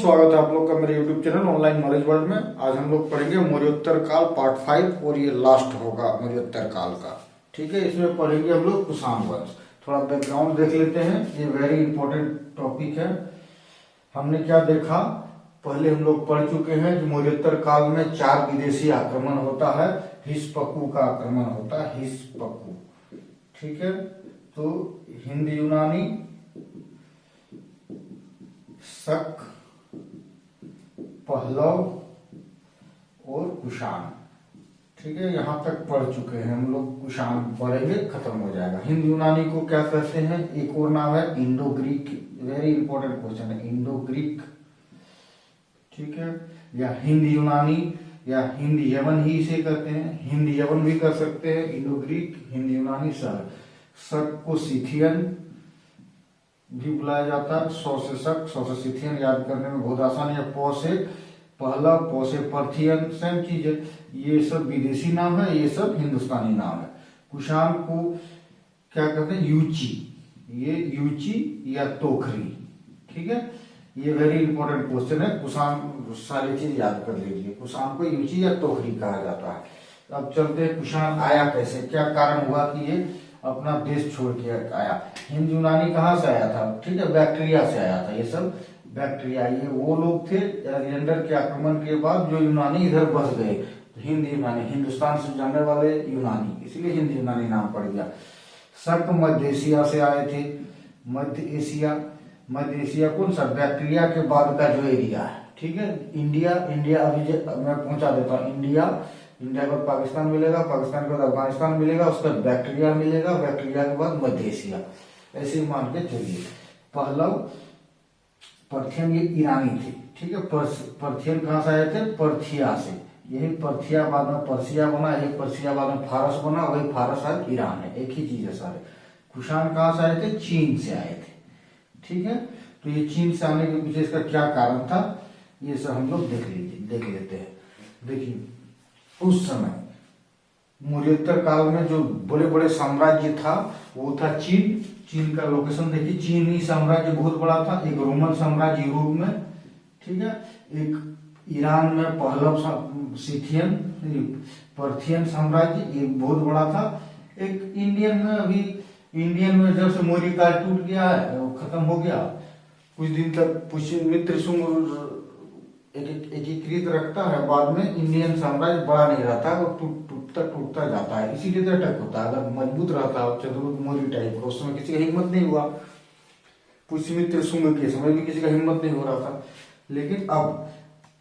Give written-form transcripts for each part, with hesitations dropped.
स्वागत है आप लोग का मेरे YouTube channel online knowledge world में। आज हम लोग पढ़ेंगे मौर्योत्तर काल पार्ट 5 और ये लास्ट होगा मौर्योत्तर काल का। ठीक है, इसमें पढ़ेंगे हम लोग कुषाण वंश। थोड़ा बैकग्राउंड देख लेते हैं, ये वेरी इंपॉर्टेंट टॉपिक है। हमने क्या देखा, पहले हम लोग पढ़ चुके हैं कि मौर्योत्तर काल में 4 विदेशी आक्रमण होता है। हिस्पकू का आक्रमण होता है, हिस्पकू। ठीक है, तो हिंद यूनानी, शक, पहलव और कुषाण। ठीक है, यहां तक पढ़ चुके हैं हम लोग। कुषाण पढ़ेंगे, खत्म हो जाएगा। हिंद यूनानी को क्या कहते हैं? एक और नाम है Indo Greek. Very important question है, इंडो ग्रीक। ठीक है, या हिंद यूनानी या हिंद यवन ही इसे कहते हैं। हिंद यवन भी कर सकते हैं, इंडो ग्रीक, हिंद यूनानी। शक को सिथियन भी बुलाया जाता है। सौ से शक, सौ से सिथियन याद करने में बहुत आसान है। पौ से पहला, पौ से पर्थियन, सेम चीज है। ये सब विदेशी नाम है, ये सब हिंदुस्तानी नाम है। कुषाण को क्या कहते हैं? यूची। ये यूची या तोखरी। ठीक है, ये वेरी इंपॉर्टेंट क्वेश्चन है। कुषाण सारी चीज याद कर लीजिए। कुषाण को यूची या तोखरी कहा जाता है। अब चलते हैं, कुषाण आया कैसे, क्या कारण हुआ कि ये अपना देश छोड़ के आया? हिंद यूनानी कहाँ से आया था? ठीक है, बैक्टीरिया से आया था। ये सब बैक्टीरिया, ये वो लोग थे अलेक्जेंडर के आक्रमण के बाद जो यूनानी इधर बस गए। तो हिंद यूनानी, हिंदुस्तान से जाने वाले यूनानी, इसलिए हिंद यूनानी नाम पड़ गया। शक मध्य एशिया से आए थे। मध्य एशिया, मध्य एशिया कौन सा? बैक्टीरिया के बाद का जो एरिया है। ठीक है, इंडिया, इंडिया अभी मैं पहुंचा देता हूँ। इंडिया के बाद पाकिस्तान मिलेगा, पाकिस्तान के बाद अफगानिस्तान मिलेगा, उसके बाद बैक्टीरिया मिलेगा, बैक्टीरिया के बाद मध्य एशिया। ऐसे ही मान के चलिए। पहलव, पर्थियन, ये ईरानी थे। ठीक है, पर्थियन कहाँ से आए थे? पर्थिया से। यही पर्थिया बाद में पर्सिया बना, यही पर्सिया बाद में फारस बना, वही फारस आज ईरान है। एक ही चीज है सारे। कुषाण कहाँ से आए थे? चीन से आए थे। ठीक है, तो ये चीन से आने के पीछे इसका क्या कारण था, ये सब हम लोग देख लेते हैं। देखिए, उस समय मौर्योत्तर काल में जो बड़े बड़े साम्राज्य था वो था चीन। चीन का लोकेशन देखिए, चीनी साम्राज्य बहुत बड़ा था। एक रोमन साम्राज्य यूरोप में। ठीक है, एक ईरान में पहलव सिथियन पर्थियन साम्राज्य, ये बहुत बड़ा था। एक इंडियन में, अभी इंडियन में जब से मौर्य काल टूट गया है, वो खत्म हो गया। कुछ दिन तक पुष्यमित्र शुंग एकीकृत रखता है, बाद में इंडियन साम्राज्य बड़ा नहीं रहता, वो टूटता जाता है। इसीलिए तो अटैक होता है। अगर मजबूत रहता है चंद्रगुप्त मौर्य टाइप का, उस समय किसी का हिम्मत नहीं हुआ। पुष्यमित्र शुंग के समय भी किसी का हिम्मत नहीं हो रहा था। लेकिन अब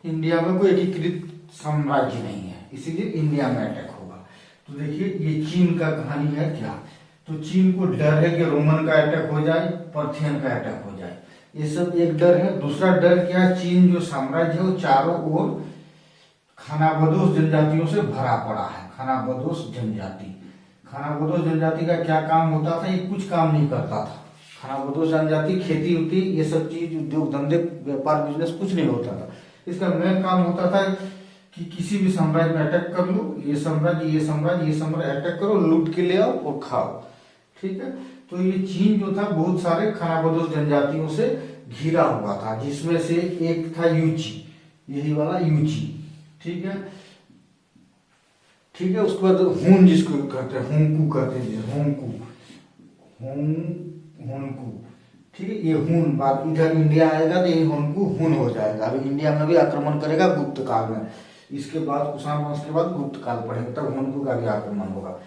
इंडिया में कोई एकीकृत साम्राज्य नहीं है, इसीलिए इंडिया में अटैक होगा। तो देखिए, ये चीन का कहानी है क्या। तो चीन को डर है कि रोमन का अटैक हो जाए, पर्थियन का अटैक हो जाए, ये सब एक डर है। दूसरा डर क्या? चीन जो साम्राज्य है वो चारों ओर खानाबदोश जनजातियों से भरा पड़ा है। खानाबदोश जनजाति, खानाबदोश जनजाति का क्या काम होता था? ये कुछ काम नहीं करता था। खानाबदोश जनजाति खेती होती, ये सब चीज, उद्योग धंधे, व्यापार, बिजनेस कुछ नहीं होता था। इसका मेन काम होता था कि किसी भी साम्राज्य में अटैक कर लो, ये साम्राज्य अटैक करो, लूट के ले आओ और खाओ। ठीक है, तो ये चीन जो था बहुत सारे खानाबदोश जनजातियों से घिरा हुआ था, जिसमें से एक था यूची, यही वाला यूची। ठीक है, ठीक है, उसके बाद हुन, जिसको कहते हैं हुनकू कहते हैं, हुनकू। ठीक है, ये हुन बाद इधर इंडिया आएगा तो ये हुनकू हुन हो जाएगा। अभी इंडिया में भी आक्रमण करेगा गुप्त काल में। इसके बाद कुषाण वंश के बाद गुप्त काल पड़ेगा, तब हुनकू का भी आक्रमण होगा।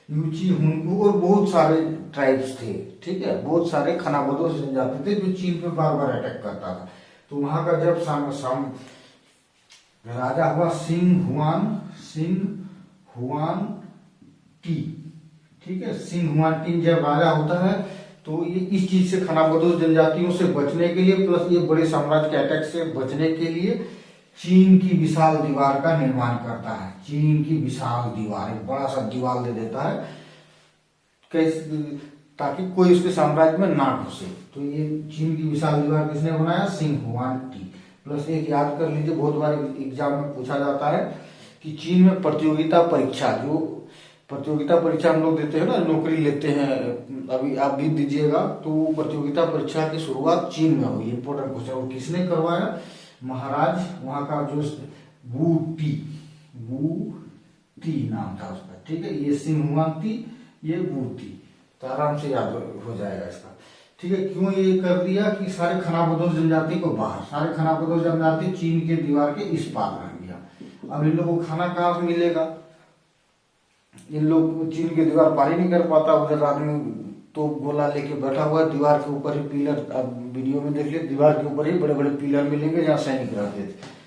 यूची, हुनकू और बहुत सारे ट्राइब्स थे। ठीक है, बहुत सारे खानाबदोश जनजाति थे जो चीन पे बार बार अटैक करता था। तो वहां का जब राजा हुआ सिंह हुआन टी। ठीक है, सिंह हुआन टी जब राजा होता है तो ये इस चीज से, खानाबदोश जनजातियों से बचने के लिए, प्लस ये बड़े साम्राज्य के अटैक से बचने के लिए चीन की विशाल दीवार का निर्माण करता है। चीन की विशाल दीवार, एक बड़ा सा दीवार दे देता है कैसे, ताकि कोई उसके साम्राज्य में ना घुसे। तो ये चीन की विशाल दीवार किसने बनाया? Singh Hwan T. प्लस एक याद कर लीजिए, बहुत बार एग्जाम में पूछा जाता है कि चीन में प्रतियोगिता परीक्षा, जो प्रतियोगिता परीक्षा हम लोग देते हैं ना, नौकरी लेते हैं, अभी आप भी दीजिएगा, तो प्रतियोगिता परीक्षा की शुरुआत चीन में हुई। इंपॉर्टेंट क्वेश्चन, और किसने करवाया? महाराज वहां का जो बूटी, बूटी नाम था उसका, ठीक है। ये सिंहवांती, ये बूटी, तो आराम से याद हो जाएगा इसका, ठीक है। क्यों ये कर दिया कि सारे खानाबदोश जनजाति को बाहर, सारे खानाबदोश जनजाति चीन के दीवार के इस पार रह गया। अब इन लोगों को खाना कहाँ से मिलेगा, इन लोग चीन की दीवार पार ही नहीं कर पाता। उधर आदमी तो गोला लेके बैठा हुआ है, दीवार के ऊपर ही पिलर, अब वीडियो में देख लिया, दीवार के ऊपर ही बड़े बड़े पिलर मिलेंगे जहाँ सैनिक रहते थे।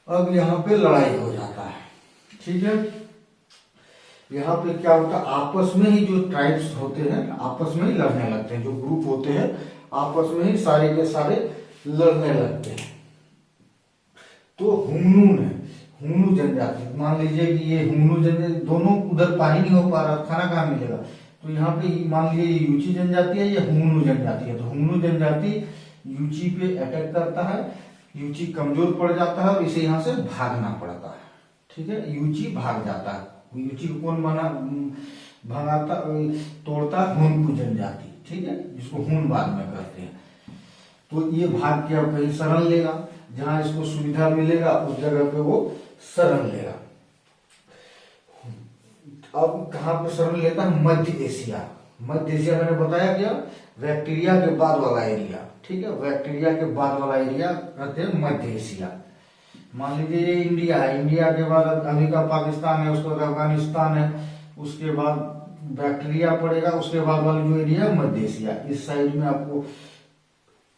अब यहाँ पे लड़ाई हो जाता है, ठीक है। यहाँ पे क्या होता है, आपस में ही जो ट्राइब्स होते हैं आपस में ही लड़ने लगते हैं, जो ग्रुप होते हैं आपस में ही सारे के सारे लड़ने लगते हैं। तो हुमनू जनजाति, मान लीजिए कि ये हुमनू जनजाति, दोनों उधर पानी नहीं हो पा रहा, खाना कहाँ मिलेगा, तो यहाँ पे मान लीजिए यूची जनजाति है या हुमनू जनजाति है, तो हुमनू जनजाति यूची पे अटैक करता है, यूची कमजोर पड़ जाता है और इसे यहाँ से भागना पड़ता है, ठीक है। यूची भाग जाता है, यूची को कौन भगाता तोड़ता, हुनकू जनजाति, ठीक है, जिसको हुन बाद में करते हैं। तो ये भाग के अब कहीं शरण लेगा, जहां इसको सुविधा मिलेगा उस जगह पे वो शरण लेगा। अब कहाँ पे शरण लेता है, मध्य एशिया। मध्य एशिया मैंने बताया क्या, बैक्टीरिया के बाद वाला एरिया, ठीक है, बैक्टीरिया के बाद वाला एरिया कहते हैं मध्य एशिया। मान लीजिए ये इंडिया है, इंडिया के बाद अभी का पाकिस्तान है, उसके बाद अफगानिस्तान है, उसके बाद बैक्टीरिया पड़ेगा, उसके बाद वाला जो एरिया है मध्य एशिया। इस साइड में आपको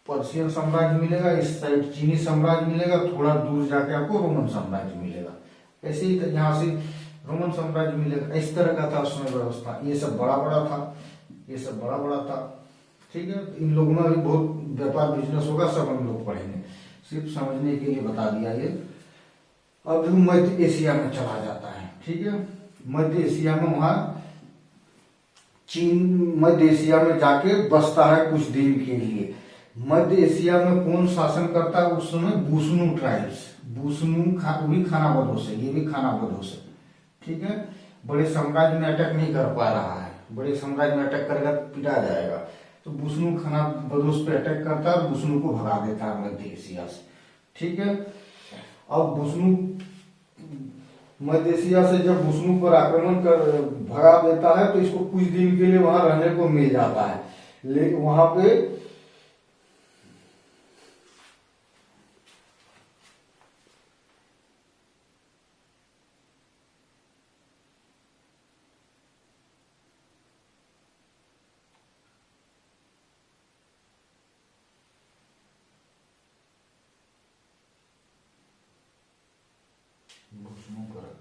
पर्शियन साम्राज्य मिलेगा, इस साइड चीनी साम्राज्य मिलेगा, थोड़ा दूर जाके आपको रोमन साम्राज्य मिलेगा। ऐसे ही यहाँ से रोमन साम्राज्य मिलेगा। इस तरह का था उसमें व्यवस्था। ये सब बड़ा बड़ा था, ये सब बड़ा बड़ा था, ठीक है। इन लोगों में भी बहुत व्यापार बिजनेस होगा, सब हम लोग पढ़ेंगे, सिर्फ समझने के लिए बता दिया ये। अब मध्य एशिया में चला जाता है, ठीक है। मध्य एशिया में वहां चीन मध्य एशिया में जाके बसता है कुछ दिन के लिए। मध्य एशिया में कौन शासन करता है उस समय, बुशनू ट्राइब्स, बुशनू भी खानाबदोश है, ये भी खानाबदोश है, ठीक है। बड़े साम्राज्य में अटैक नहीं कर पा रहा है, बड़े साम्राज्य में अटैक करेगा तो पिटा जाएगा, तो बुशनू खानाबदोश पे अटैक करता है और बुशनू को भगा देता है मध्य एशिया से, ठीक है। अब बुशनू मध्य एशिया से जब बुशनू पर आक्रमण कर भगा देता है तो इसको कुछ दिन के लिए वहां रहने को मिल जाता है, लेकिन वहां पे बुशनू पर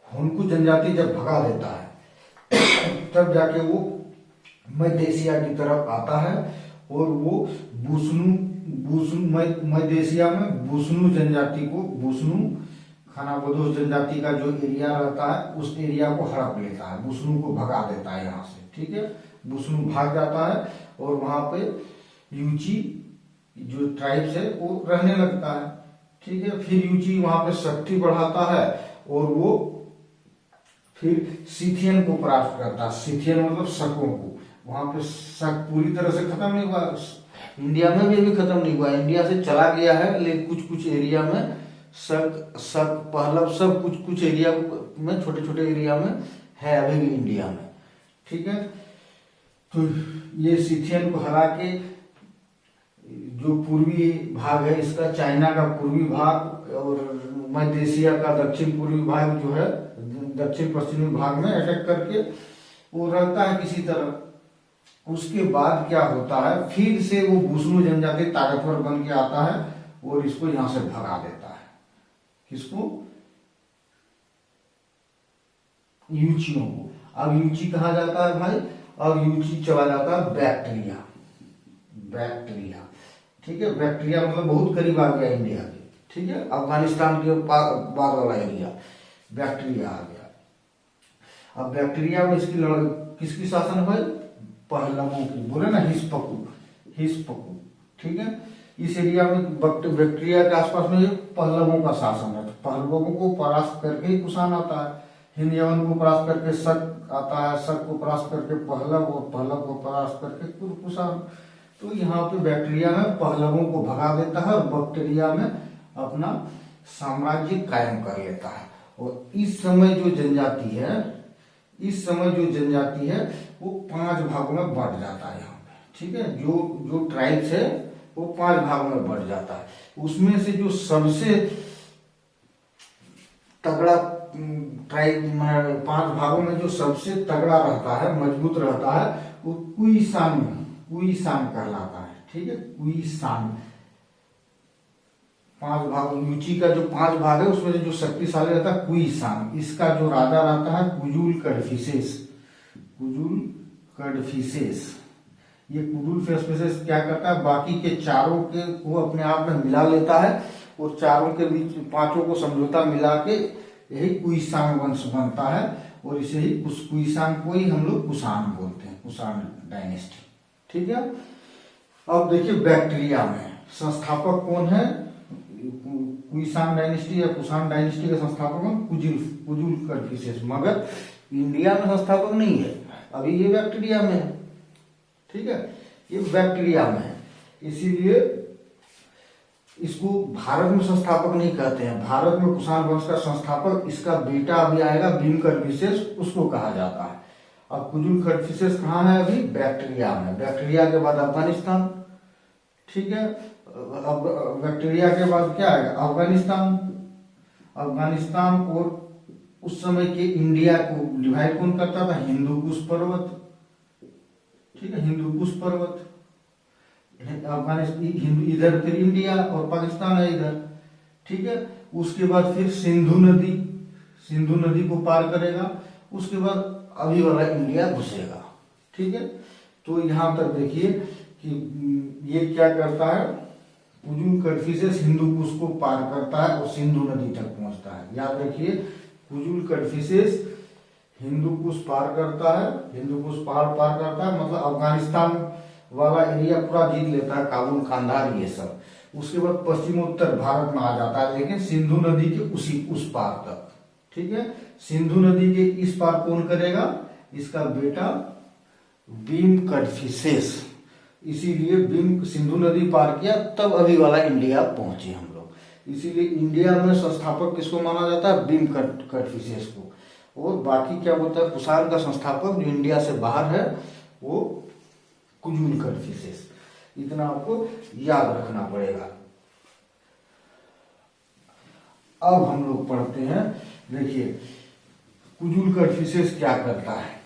हुनकू जनजाति जब भगा देता है तब जाके वो मध्य एशिया की तरफ आता है और वो मध्य एशिया में बुशनू जनजाति को, बुशनू खानाबदोश जनजाति का जो एरिया रहता है उस एरिया को हड़प लेता है, बुशनू को भगा देता है यहाँ से, ठीक है। बुशनू भाग जाता है और वहां पे यूची जो ट्राइब्स है वो रहने लगता है, ठीक है। फिर यूची वहां पे शक्ति बढ़ाता है और वो फिर सिथियन को परास्त करता है। सिथियन मतलब शकों को, वहां पे शक पूरी तरह से खत्म नहीं हुआ, इंडिया में भी अभी खत्म नहीं हुआ, इंडिया से चला गया है, लेकिन कुछ कुछ एरिया में शक पहलव सब कुछ कुछ एरिया में, छोटे छोटे एरिया में है अभी भी इंडिया में, ठीक है। तो ये सिथियन को हरा के जो पूर्वी भाग है इसका, चाइना का पूर्वी भाग और मध्य एशिया का दक्षिण पूर्वी भाग जो है, दक्षिण पश्चिमी भाग में अटैक करके वो रहता है किसी तरह। उसके बाद क्या होता है, फिर से वो बुशनू जनजाति ताकतवर बन के आता है और इसको यहां से भगा देता है। किसको, यूचियों को। अब यूची कहा जाता है भाई, अब यूची चला जाता है बैक्टीरिया, बैक्टीरिया ठीक है, बैक्टीरिया मतलब बहुत करीब आ गया इंडिया के, ठीक है, अफगानिस्तान के बाद वाला एरिया बैक्टीरिया आ गया। अब बैक्टीरिया में इसकी किसकी शासन है? पहलवों की, बोले ना हिस्पकू, ठीक है। इस एरिया में बैक्टीरिया के आसपास में पहलवों का शासन है। तो पहलवों को परास्त करके ही कुषाण आता है, हिंद यवन को परास्त करके शक आता है, शक को परास्त करके पहलव, और पहलव को परास्त करके कुषाण। तो यहाँ पे बैक्टीरिया में पहलवों को भगा देता है और बैक्टीरिया में अपना साम्राज्य कायम कर लेता है। और इस समय जो जनजाति है वो 5 भागों में बढ़ जाता है यहाँ पे, ठीक है। जो ट्राइब्स है वो 5 भागों में बढ़ जाता है। उसमें से जो सबसे तगड़ा ट्राइब, 5 भागों में जो सबसे तगड़ा रहता है, मजबूत रहता है, वो कुईसान कहलाता है, ठीक है। कुईसान 5 भाग, यूची का जो 5 भाग है उसमें से जो शक्तिशाली रहता है कुईसान। इसका जो राजा रहता है कुजुल कडफिसेस। ये कुजुल कडफिसेस क्या करता है, बाकी के चारों के वो अपने आप में मिला लेता है और चारों के बीच 5 को समझौता मिला के यही कुईसान वंश बनता है। और इसे ही कुईसान को ही हम लोग कुषाण बोलते हैं, कुषाण डायनेस्टी, ठीक है। अब देखिए बैक्टीरिया में संस्थापक कौन है? कुईसान डायनेस्टी या कुषाण डायनेस्टी के संस्थापक कुजुल कडफिसेस, मगर इंडिया में संस्थापक नहीं है, अभी ये बैक्टीरिया में है, ठीक है, ये बैक्टीरिया में है। इसीलिए इसको भारत में संस्थापक नहीं कहते हैं। भारत में कुषाण वंश का संस्थापक इसका बेटा अभी आएगा भीम कडफिसेस, उसको कहा जाता है। अब कुजुल कडफिसेस कहाँ है? अभी बैक्टीरिया में। बैक्टीरिया के बाद अफगानिस्तान, ठीक है। अब बैक्टीरिया के बाद क्या आएगा? अफगानिस्तान। और उस समय के इंडिया को डिवाइड कौन करता था? हिंदूकुश पर्वत, ठीक है, हिंदूकुश पर्वत। अफगानिस्तान इधर, फिर इंडिया और पाकिस्तान है इधर, ठीक है। उसके बाद फिर सिंधु नदी को पार करेगा, उसके बाद अभी वाला इंडिया घुसेगा, ठीक है। तो यहां तक देखिए कि ये क्या करता है, कुजुल कडफिसेस हिंदूकुश को पार करता है और सिंधु नदी तक पहुंचता है। याद रखिए, कुजुल कडफिसेस हिंदूकुश पार करता है, हिंदूकुश पार करता है मतलब अफगानिस्तान वाला एरिया पूरा जीत लेता है, काबुल, कांधार, ये सब। उसके बाद पश्चिमोत्तर भारत में आ जाता है, लेकिन सिंधु नदी के उस पार तक, ठीक है। सिंधु नदी के इस पार कौन करेगा? इसका बेटा भीम कडफिसेस। इसीलिए भीम सिंधु नदी पार किया, तब अभी वाला इंडिया पहुंचे हम लोग। इसीलिए इंडिया में संस्थापक किसको माना जाता है? भीम कडफिसेस को। और बाकी क्या बोलता है, कुषाण का संस्थापक जो इंडिया से बाहर है वो कुजुल कडफिसेस। इतना आपको याद रखना पड़ेगा। अब हम लोग पढ़ते हैं, देखिए कुजुल कडफिसेस क्या करता है।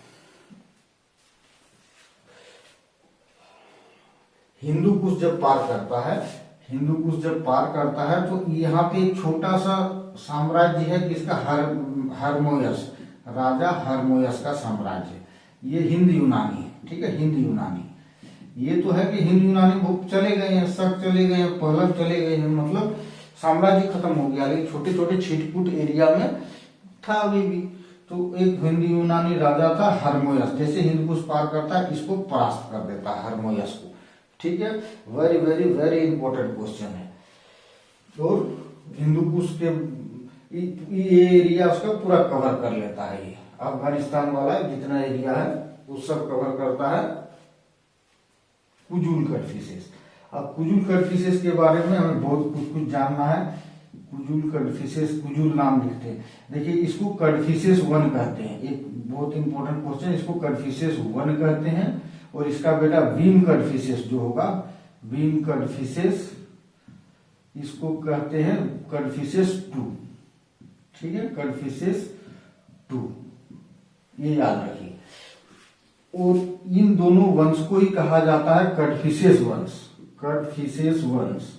हिंदूकुश जब पार करता है तो यहाँ पे एक छोटा सा साम्राज्य है जिसका हरमोयस, राजा हरमोयस का साम्राज्य। ये हिंद यूनानी है, ठीक है, हिंद यूनानी। ये तो है कि हिंद यूनानी वो चले गए हैं, शक चले गए हैं, पहलव चले गए हैं, मतलब साम्राज्य खत्म हो गया, लेकिन छोटे छोटे छिटपुट एरिया में था अभी भी। तो एक हिंद यूनानी राजा था हरमोयस, जैसे हिंदकुश पार करता है इसको परास्त कर देता है हरमोयस को, ठीक है। Very very very important question है। और हिंदुकुश के ये एरिया उसका पूरा कवर कर लेता है। ये अफगानिस्तान वाला जितना एरिया है वो सब कवर करता है कुजुल कडफिसेस। अब कुजुल कडफिसेस के बारे में हमें बहुत कुछ जानना है। कुजुल कडफिसेस, कुजुल नाम लिखते हैं, देखिए इसको कडफिसेस 1 कहते हैं। एक बहुत इंपॉर्टेंट क्वेश्चन, इसको कडफिसेस 1 कहते हैं। और इसका बेटा भीम कडफिसेस जो होगा, भीम कडफिसेस, इसको कहते हैं कडफिसेस 2, ठीक है, कडफिसेस 2, ये याद रखिए। और इन दोनों वंश को ही कहा जाता है कडफिसेस वंश, कडफिसेस वंश।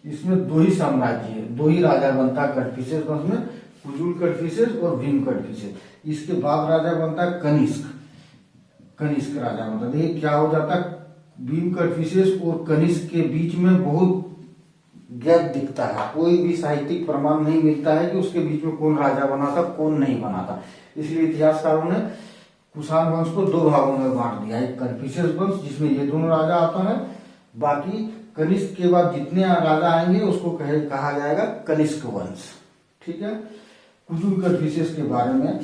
इसमें 2 ही साम्राज्य है, 2 ही राजा बनता है कडफिसेस वंश में, कुजुल कडफिसेस और भीम कडफिसेस। इसके बाद राजा बनता है कनिष्क राजा बनता है। देखिए क्या हो जाता है, भीम कड़फिसेस और कनिष्क के बीच में बहुत गैप दिखता है। कोई भी साहित्यिक प्रमाण नहीं मिलता है कि उसके बीच में कौन राजा बना था कौन नहीं बना था। इसलिए इतिहासकारों ने कुषाण वंश को दो भागों में बांट दिया, एक कड़फिसेस वंश जिसमें ये दोनों राजा आता है, बाकी कनिष्क के बाद जितने राजा आएंगे उसको कहा जाएगा कनिष्क वंश। ठीक है, कुजुल कड़फिसेस के बारे में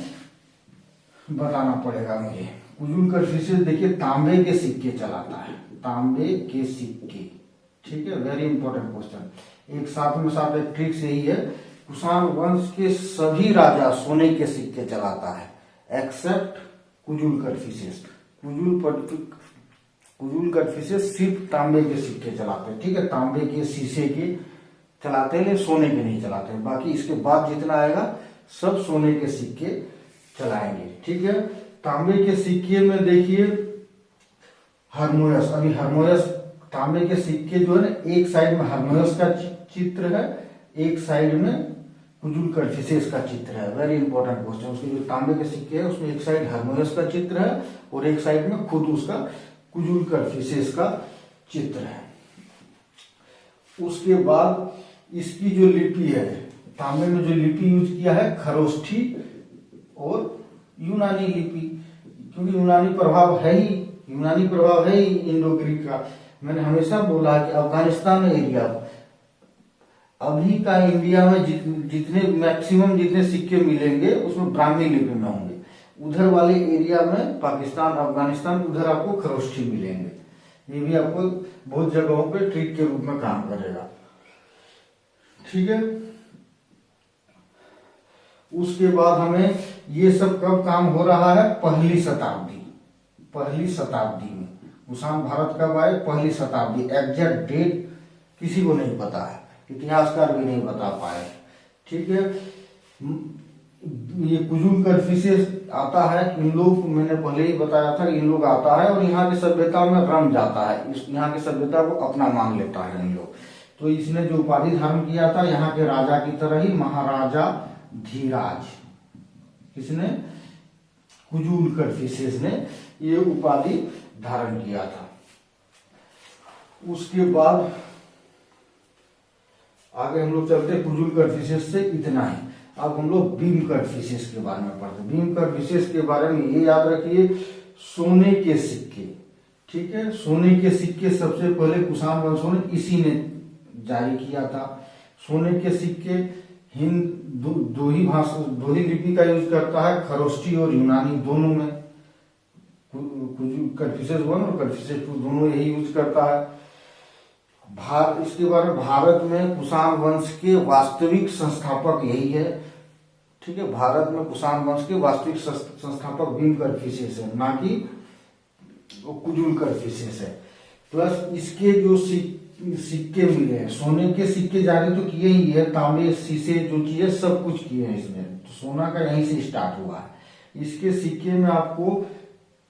बताना पड़ेगा मुझे। कुजुल कड़फिसेस देखिए तांबे के सिक्के चलाता है, तांबे के सिक्के। ठीक है, वेरी इंपॉर्टेंट क्वेश्चन। एक साथ में साथ एक ट्रिक यही है, कुषाण वंश के सभी राजा सोने के सिक्के चलाता है एक्सेप्ट कुजुल कड़फिसेस। कुजुल कड़फिसेस सिर्फ तांबे के सिक्के चलाते हैं। ठीक है, तांबे के शीशे के चलाते हैं, सोने के नहीं चलाते। बाकी इसके बाद जितना आएगा सब सोने के सिक्के चलाएंगे। ठीक है, तांबे के सिक्के में देखिए हरमोयस, अभी हरमोयस तांबे के सिक्के जो है ना, एक साइड में हरमोयस का चित्र है, एक साइड में कुजुल कड़फिसेस का चित्र है। Very important question. उसके जो तांबे के सिक्के है उसमें एक साइड हरमोयस का चित्र है और एक साइड में खुद उसका कुजुल कड़फिसेस का चित्र है। उसके बाद इसकी जो लिपि है, तांबे में जो लिपि यूज किया है खरोष्ठी और यूनानी लिपि, क्योंकि यूनानी प्रभाव है ही इंडो ग्रीक का। मैंने हमेशा बोला कि अफगानिस्तान एरिया, अभी का इंडिया में जितने मैक्सिमम जितने सिक्के मिलेंगे उसमें ब्राह्मी लिपि में होंगे। उधर वाले एरिया में पाकिस्तान अफगानिस्तान उधर आपको खरोष्ठी मिलेंगे। ये भी आपको बहुत जगहों पे ट्रिक के रूप में काम करेगा। ठीक है, उसके बाद हमें ये सब कब काम हो रहा है, पहली शताब्दी में कुषाण भारत कब आए, पहली शताब्दी। एग्जैक्ट डेट किसी को नहीं पता है, इतिहासकार भी नहीं बता पाए। ठीक है, ये कुजुल कड़फिसेस आता है, इन लोग मैंने पहले ही बताया था, इन लोग आता है और यहाँ की सभ्यता में रम जाता है, यहाँ की सभ्यता को अपना मान लेता है इन लोग। तो इसने जो उपाधि धारण किया था यहाँ के राजा की तरह ही, महाराजा धीराज, किसने, कुजुल कड़फिसेस ने ये उपाधि धारण किया था। उसके बाद आगे हम लोग चलते हैं, कुजुल कड़फिसेस से इतना ही। अब हम लोग भीम कड़फिसेस के बारे में पढ़ते हैं। भीम कड़फिसेस के बारे में ये याद रखिए, सोने के सिक्के। ठीक है, सोने के सिक्के सबसे पहले कुषाण वंशों ने इसी ने जारी किया था। सोने के सिक्के हिंद दो ही लिपि का यूज करता है, खरोष्ठी और यूनानी दोनों में। कड़फिसेस 1 और कड़फिसेस 2 दोनों यही यूज करता है। इसके बारे में भारत में कुषाण वंश के वास्तविक संस्थापक यही है। ठीक है, भारत में कुषाण वंश के वास्तविक संस्थापक भीम कड़फिसेस है, ना कि कुजुल कड़फिसेस है। प्लस इसके जो सिक्के मिले हैं, सोने के सिक्के जारी तो किए ही है, तांबे शीशे जो चीजें सब कुछ किए हैं इसमें, तो सोना का यहीं से स्टार्ट हुआ है। इसके सिक्के में आपको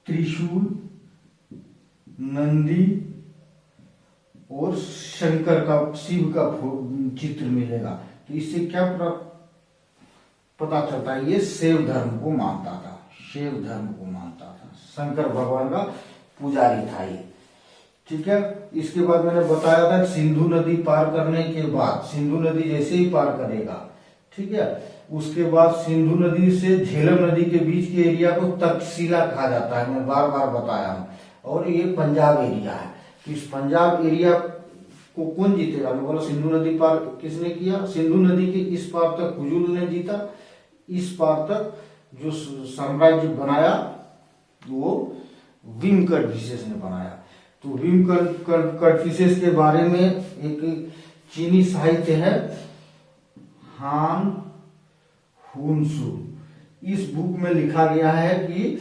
त्रिशूल, नंदी और शंकर का, शिव का चित्र मिलेगा। तो इससे क्या पता चलता है, ये शैव धर्म को मानता था, शंकर भगवान का पुजारी था ये। ठीक है, इसके बाद मैंने बताया था सिंधु नदी पार करने के बाद, सिंधु नदी जैसे ही पार करेगा, ठीक है, उसके बाद सिंधु नदी से झेलम नदी के बीच के एरिया को तक्षशिला कहा जाता है, मैं बार बार बताया हूं। और ये पंजाब एरिया है। तो इस पंजाब एरिया को कौन जीतेगा, मैं बोला सिंधु नदी पार किसने किया, सिंधु नदी के इस पार तक कुजुल ने जीता, इस पार तक जो साम्राज्य बनाया वो भीम कड़फिसेस ने बनाया। तो भीम कड़फिसेस के बारे में एक चीनी साहित्य है, हान हुनसु। इस बुक में लिखा गया है कि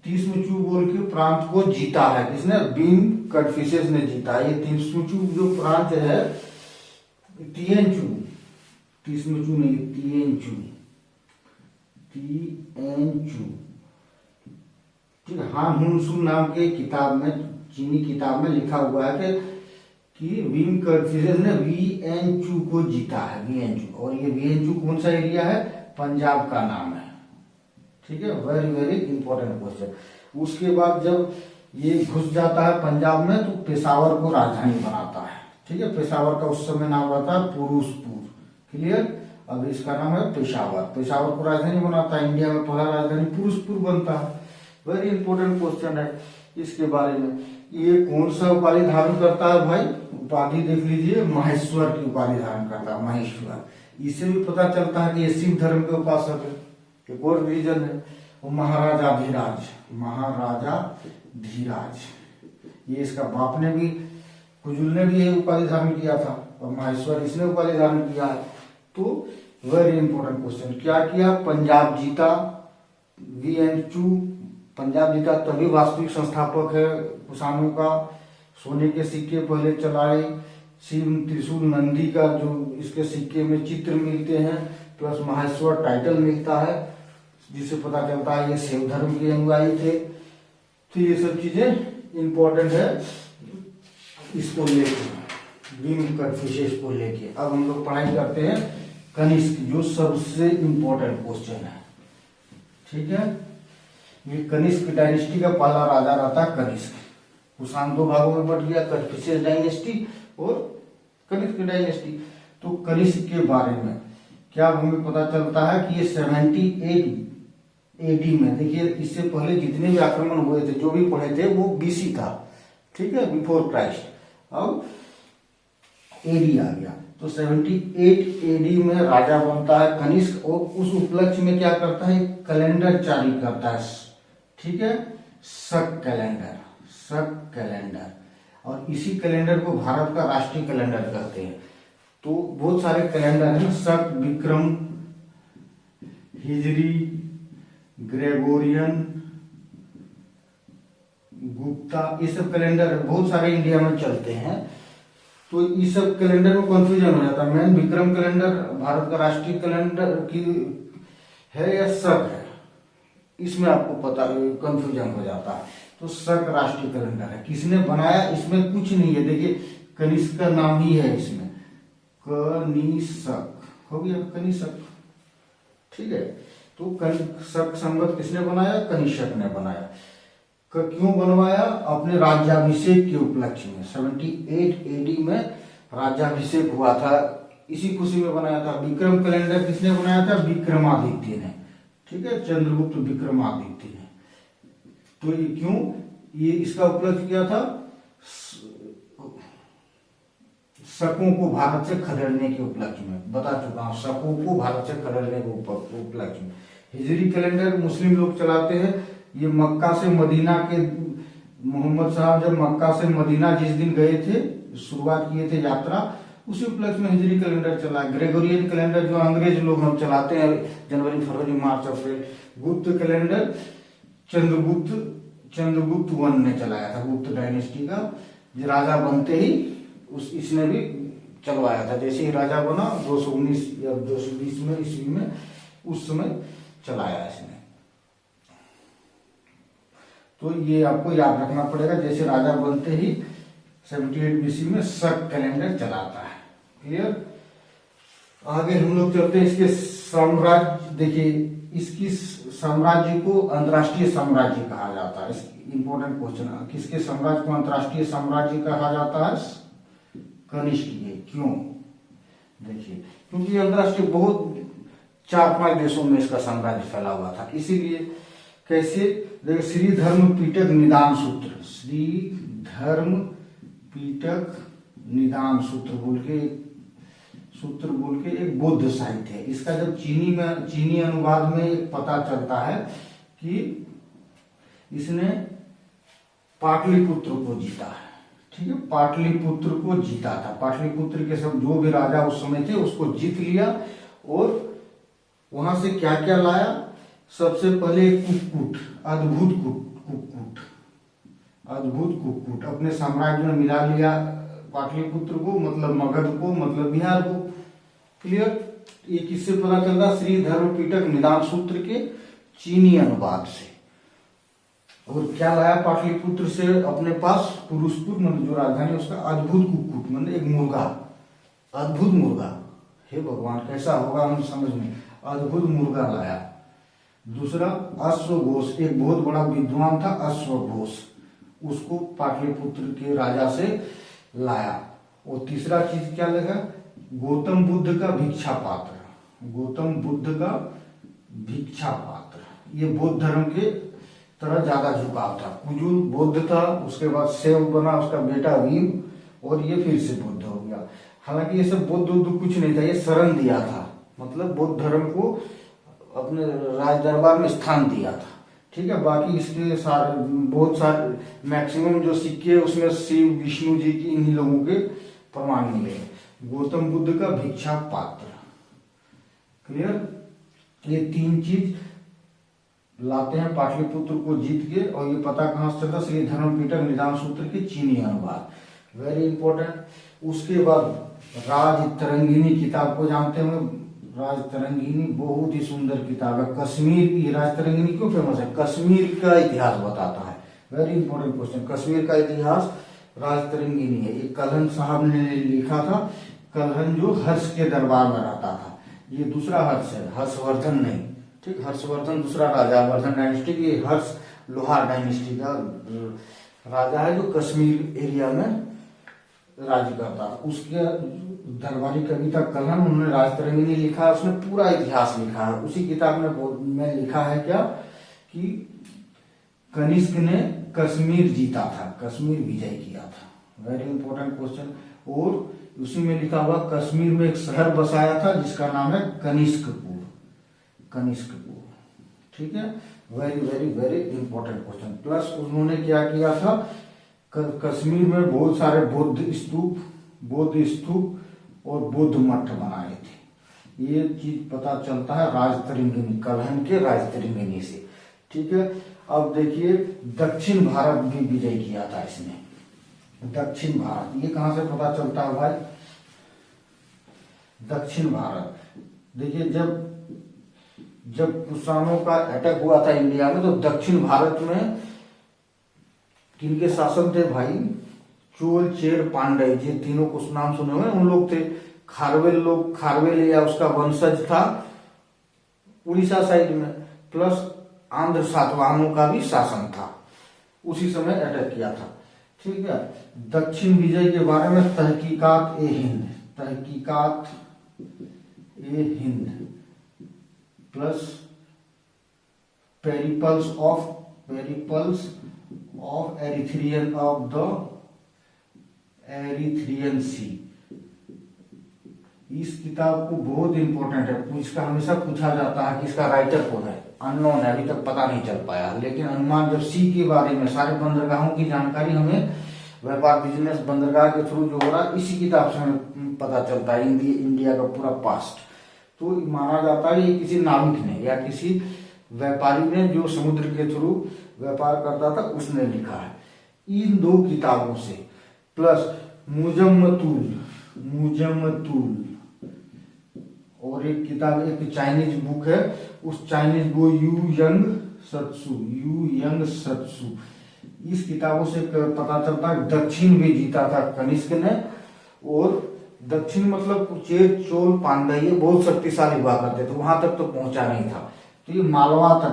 तिस्मचू बोल के प्रांत को जीता है, किसने, भीम कड़फिसेस ने जीता। ये तिस्मचू जो प्रांत है, तिएनचू, तिस्मचू नहीं, तिएनचू, ठीक है। हान हुनसु नाम के किताब में, चीनी किताब में लिखा हुआ है कि भीम कड़फिसेस ने वीएनचू को जीता है, वीएनचू। और ये वीएनचू कौन सा एरिया है, पंजाब का नाम है। ठीक है, वेरी वेरी इंपॉर्टेंट क्वेश्चन। उसके बाद जब ये घुस जाता है पंजाब में तो पेशावर को राजधानी बनाता है। ठीक है, पेशावर का उस समय नाम रहता है पुरुषपुर। क्लियर, अब इसका नाम है पेशावर। पेशावर को राजधानी बनाता है, इंडिया में पहला राजधानी पुरुषपुर बनता है। वेरी इंपॉर्टेंट क्वेश्चन है इसके बारे में। ये कौन सा उपाधि धारण करता है भाई, उपाधि देख लीजिए, महेश्वर की उपाधि धारण करता है, महेश्वर। इससे भी पता चलता है कि ये शिव धर्म के उपासक है। एक और रीजन है, वो महाराजा धीराज, महाराजा धीराज, ये इसका बाप ने भी, कुजुल ने भी ये उपाधि धारण किया था, और महेश्वर इसने उपाधि धारण किया है। तो वेरी इंपॉर्टेंट क्वेश्चन, क्या किया, पंजाब जीता, वीएनचू पंजाब जीता, तभी वास्तविक संस्थापक है कुषाणों का। सोने के सिक्के पहले चलाए, शिव त्रिशूल नंदी का जो इसके सिक्के में चित्र मिलते हैं, प्लस महेश्वर टाइटल मिलता है, जिससे पता चलता है ये शैव धर्म के अनुयायी थे। तो ये सब चीजें इंपॉर्टेंट है इसको लेके, भीम कन्फ्यूशियस को लेके। अब हम लोग पढ़ाई करते हैं कनिष्क, जो सबसे इंपॉर्टेंट क्वेश्चन है। ठीक है, ये कनिष्क डायनेस्टी का पहला राजा रहता है कनिष्क। कुषाण दो भागों में बट गया, कन्फ्यूशियस डायनेस्टी और कनिष्क डायनेस्टी। तो कनिष्क के बारे में क्या हमें पता चलता है कि ये 78 एडी में, देखिए इससे पहले जितने भी आक्रमण हुए थे, जो भी पढ़े थे, वो बीसी था। ठीक है, बिफोर क्राइस्ट। अब एडी आ गया, तो 78 एडी में राजा बनता है कनिष्क, और उस उपलक्ष्य में क्या करता है, कैलेंडर जारी करता है। ठीक है, शक कैलेंडर, शक कैलेंडर, और इसी कैलेंडर को भारत का राष्ट्रीय कैलेंडर कहते हैं। तो बहुत सारे कैलेंडर हैं, शक, विक्रम, हिजरी, ग्रेगोरियन, गुप्ता, ये सब कैलेंडर बहुत सारे इंडिया में चलते हैं। तो इस सब कैलेंडर में कंफ्यूजन हो जाता है। मेन विक्रम कैलेंडर भारत का राष्ट्रीय कैलेंडर की है या शक है, इसमें आपको पता कंफ्यूजन हो जाता है। तो शक राष्ट्रीय कैलेंडर है। किसने बनाया, इसमें कुछ नहीं है, देखिए कनिष्क का नाम ही है इसमें, कनिष्क हो गया, कनिष्क। ठीक है, तो शक संवत किसने बनाया, कनिष्क ने बनाया। क्यों बनवाया, अपने राज्याभिषेक के उपलक्ष्य में 78 एडी में राज्याभिषेक हुआ था, इसी खुशी में बनाया था। विक्रम कैलेंडर किसने बनाया था, विक्रमादित्य ने। ठीक है, चंद्रगुप्त विक्रमादित्य ने। तो ये क्यों, ये इसका उपलक्ष्य क्या था, शकों को भारत से खदेड़ने के उपलक्ष्य में, बता चुका हूं, शकों को भारत से खदेड़ने के उपलक्ष्य में। हिजरी कैलेंडर मुस्लिम लोग चलाते हैं, ये मक्का से मदीना के, मोहम्मद साहब जब मक्का से मदीना जिस दिन गए थे, शुरुआत किए थे यात्रा, उसी उपलक्ष्य में हिजरी कैलेंडर चला। ग्रेगोरियन कैलेंडर जो अंग्रेज लोग हम चलाते हैं, जनवरी फरवरी मार्च अप्रैल। गुप्त कैलेंडर चंद्रगुप्त वन ने चलाया था, गुप्त डायनेस्टी का। राजा बनते ही इसने भी चलवाया था, जैसे ही राजा बना 219 या 220 में ईस्वी में, उस समय चलाया इसने। तो ये आपको याद रखना पड़ेगा, जैसे राजा बनते ही 78 बीसी में शक कैलेंडर चलाता है। क्लियर, आगे हम लोग चलते हैं इसके साम्राज्य। देखिए इसकी साम्राज्य को अंतरराष्ट्रीय साम्राज्य कहा जाता है। इंपॉर्टेंट क्वेश्चन, किसके साम्राज्य को अंतरराष्ट्रीय साम्राज्य कहा जाता है, कनिष्क के। क्यों, देखिए क्योंकि अंतरराष्ट्रीय बहुत 4-5 देशों में इसका साम्राज्य फैला हुआ था, इसीलिए। कैसे, देखिए श्री धर्म पीटक निदान सूत्र, श्री धर्म पीटक निदान सूत्र बोल के एक बौद्ध साहित्य है। इसका जब चीनी अनुवाद में पता चलता है कि इसने पाटलिपुत्र को जीता है। ठीक है, पाटलिपुत्र को जीता था, पाटलिपुत्र के सब जो भी राजा उस समय थे उसको जीत लिया, और वहां से क्या क्या लाया, सबसे पहले कुक्कुट, अद्भुत कुक्कुट अपने साम्राज्य में मिला लिया। पाटलिपुत्र को मतलब मगध को मतलब बिहार को। क्लियर, ये किससे पता चलता, श्री धर्म पीटक निदान सूत्र के चीनी अनुवाद से। और क्या लाया पाटलिपुत्र से अपने पास, पुरुषपुर मतलब जो राजधानी उसका, अद्भुत कुक्कुट मतलब एक मुर्गा, अद्भुत मुर्गा। हे भगवान कैसा होगा हम समझ में, अद्भुत मुर्गा लाया, दूसरा अश्वघोष, एक बहुत बड़ा विद्वान था अश्वघोष, उसको पाटलिपुत्र के राजा से लाया। और तीसरा चीज क्या लगा, गौतम बुद्ध का भिक्षा पात्र, गौतम बुद्ध का भिक्षा पात्र। ये बौद्ध धर्म के तरह ज्यादा झुकाव था। कुजुल बौद्ध था, उसके बाद सेव बना उसका बेटा भीम, और ये फिर से बुद्ध हो गया। हालांकि ये सब बौद्ध कुछ नहीं था, ये शरण दिया था, मतलब बौद्ध धर्म को अपने राज दरबार में स्थान दिया था। ठीक है, बाकी इसके सारे बहुत सारे मैक्सिमम जो सिक्के है उसमें शिव विष्णु जी की इन्हीं लोगों के प्रमाण मिले। गौतम बुद्ध का भिक्षा पात्र, क्लियर। ये तीन चीज लाते हैं पाटलिपुत्र को जीत के। और ये पता कहां से चलता, श्री धर्मपीठक निदान सूत्र के चीनी अनुवाद, वेरी इंपॉर्टेंट। उसके बाद राज तरंगिनी किताब को जानते होंगे, राज तरंगिनी बहुत ही सुंदर किताब है। कश्मीर की राज तरंगिनी क्यों फेमस है, कश्मीर का इतिहास बताता है, वेरी इंपॉर्टेंट क्वेश्चन। कश्मीर का इतिहास राज तरंगिनी है, ये कल्हण साहब ने लिखा था। कल्हण जो हर्ष के दरबार में रहता था, ये दूसरा हर्ष है, हर्षवर्धन नहीं, ठीक। हर्षवर्धन दूसरा राजा, वर्धन डायनेस्टी की, हर्ष लोहार डायनेस्टी का राजा है जो कश्मीर एरिया में राज्य करता। उसके दरबारी कविता कल्हण, उन्होंने राज तरंगिनी लिखा है, उसने पूरा इतिहास लिखा है। उसी किताब में लिखा है क्या कि कनिष्क ने कश्मीर जीता था, कश्मीर विजय किया था, वेरी इंपॉर्टेंट क्वेश्चन। और उसी में लिखा हुआ कश्मीर में एक शहर बसाया था जिसका नाम है कनिष्कपुर, कनिष्कपुर, ठीक है, very very very important question. Plus उन्होंने क्या किया था, कश्मीर में बहुत सारे बौद्ध स्तूप और बौद्ध मठ बनाए थे। ये चीज पता चलता है राजतरंगिनी, कल्हण के राजतरंगिनी से, ठीक है। अब देखिए दक्षिण भारत भी विजय किया था इसने, दक्षिण भारत, ये कहां से पता चलता है भाई, दक्षिण भारत। देखिए जब कुषाणों का अटैक हुआ था इंडिया में, तो दक्षिण भारत में किनके शासन थे भाई, चोल चेर पांड्य, ये तीनों को नाम सुने हुए, उन लोग थे। खारवेल या उसका वंशज था उड़ीसा साइड में। प्लस आंध्र सातवाहनों का भी शासन था, उसी समय अटैक किया था, ठीक है। दक्षिण विजय के बारे में Tahqiqat e Hind plus Periplus of Erythraean Sea. इस किताब को बहुत इंपॉर्टेंट है, इसका हमेशा पूछा जाता है कि इसका राइटर कौन है, अननोन है, अभी तक पता नहीं चल पाया। लेकिन अनुमान जब सी के बारे में सारे बंदरगाहों की जानकारी हमें व्यापार बिजनेस बंदरगाह के थ्रू जो हो रहा है इसी किताब से हमें पता चलता है, इंडिया का पूरा पास्ट। तो माना जाता है ये किसी नाविक ने या किसी व्यापारी ने जो समुद्र के थ्रू व्यापार करता था उसने लिखा है। इन दो किताबों से प्लस मुजम्मतुल और एक किताब, एक चाइनीज बुक है, उस चाइनीज वो यू यंग सत्सु, इस किताबों से पता चलता है दक्षिण भी जीता था कनिष्क ने। और दक्षिण मतलब कुचेर चोल पांड्य ये बहुत शक्तिशाली हुआ करते थे, वहां तक तो पहुंचा नहीं था, तो ये मालवा तक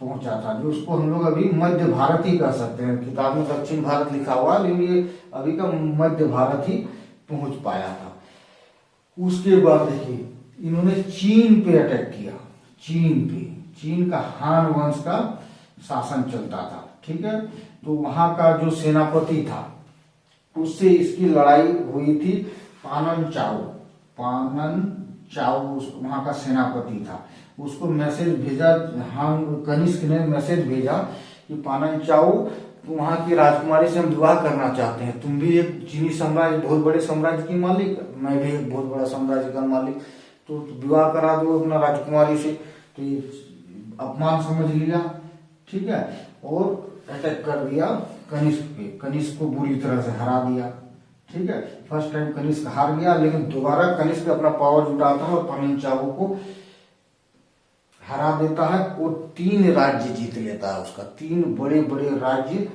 पहुंचा था, जो उसको हम लोग अभी मध्य भारत ही कह सकते हैं। किताब में दक्षिण भारत लिखा हुआ, लेकिन ये अभी का मध्य भारत ही पहुंच पाया था। उसके बाद देखिए इन्होंने चीन पे अटैक किया, चीन का हान वंश का शासन चलता था, ठीक है। तो वहां का जो सेनापति था उससे इसकी लड़ाई हुई थी। पानन चाओ वहां का सेनापति था, उसको मैसेज भेजा, हान कनिष्क ने मैसेज भेजा कि पानन चाओ वहां की राजकुमारी से हम विवाह करना चाहते हैं, तुम भी एक चीनी साम्राज्य बहुत बड़े साम्राज्य की मालिक, मैं भी एक बहुत बड़ा साम्राज्य का मालिक, तो विवाह करा दो अपना राजकुमारी से। तो ये अपमान समझ लिया, ठीक है, और अटैक कर दिया कनिष्क पे, कनिष्क को बुरी तरह से हरा दिया, ठीक है। फर्स्ट टाइम कनिष्क हार गया, लेकिन दोबारा कनिष्क अपना पावर जुटाता है और पानन चाओ को हरा देता है और 3 राज्य जीत लेता है, उसका 3 बड़े बड़े राज्य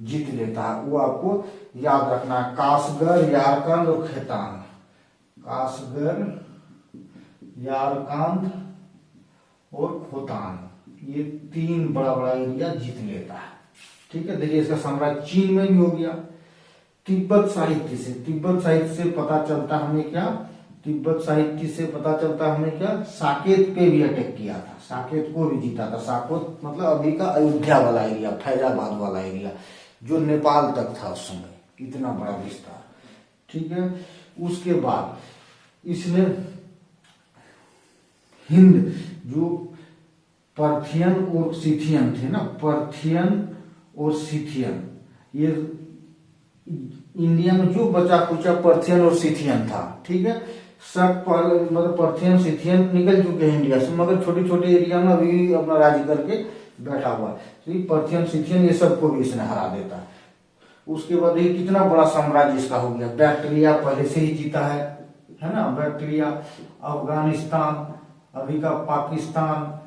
जीत लेता है। वो आपको याद रखना है, कासगर, यारकंद और खेतान। कासगर, यारकंद और खोतान, ये 3 बड़ा बड़ा एरिया जीत लेता है। ठीक है, देखिए इसका साम्राज्य चीन में भी हो गया। तिब्बत साहित्य से पता चलता हमें क्या, तिब्बत साहित्य से पता चलता हमें क्या, साकेत पे भी अटैक किया था, साकेत को भी जीता था। साकेत मतलब अभी का अयोध्या वाला एरिया, फैजाबाद वाला एरिया, जो नेपाल तक था उस समय, इतना बड़ा विस्तार। ठीक है, उसके बाद इसने हिंद, जो पर्थियन और सिथियन थे ना, पर्थियन और सिथियन, ये इंडिया में जो बचा कुचा पर्थियन और सिथियन था। ठीक है, सब मतलब पर्थियन सिथियन निकल चुके हैं इंडिया से, मगर छोटे छोटे एरिया में अभी अपना राज्य करके बैठा हुआ है। तो ये पर्थियन सिथियन ये सबको भी इसने हरा देता है। उसके बाद ये कितना बड़ा साम्राज्य इसका हो गया। बैक्टीरिया पहले से ही जीता है ना, बैक्टीरिया, अफगानिस्तान, अभी का पाकिस्तान,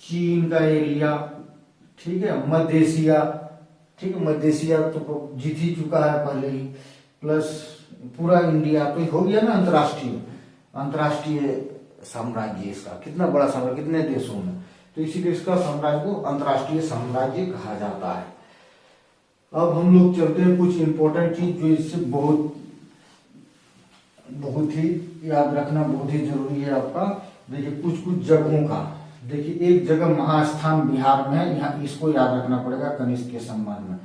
चीन का एरिया, ठीक है, मध्य एशिया, ठीक है, मध्य एशिया तो जीत ही चुका है पहले ही, प्लस पूरा इंडिया, तो हो गया ना अंतरराष्ट्रीय साम्राज्य इसका। कितना बड़ा साम्राज्य, कितने देशों में, तो इसीलिए इसका साम्राज्य को अंतरराष्ट्रीय साम्राज्य कहा जाता है। अब हम लोग चलते हैं कुछ इंपॉर्टेंट चीज जो इससे बहुत ही याद रखना बहुत ही जरूरी है आपका। देखिए कुछ जगहों का, देखिए एक जगह महास्थान बिहार में है, यहाँ इसको याद रखना पड़ेगा कनिष्क के सम्मान में।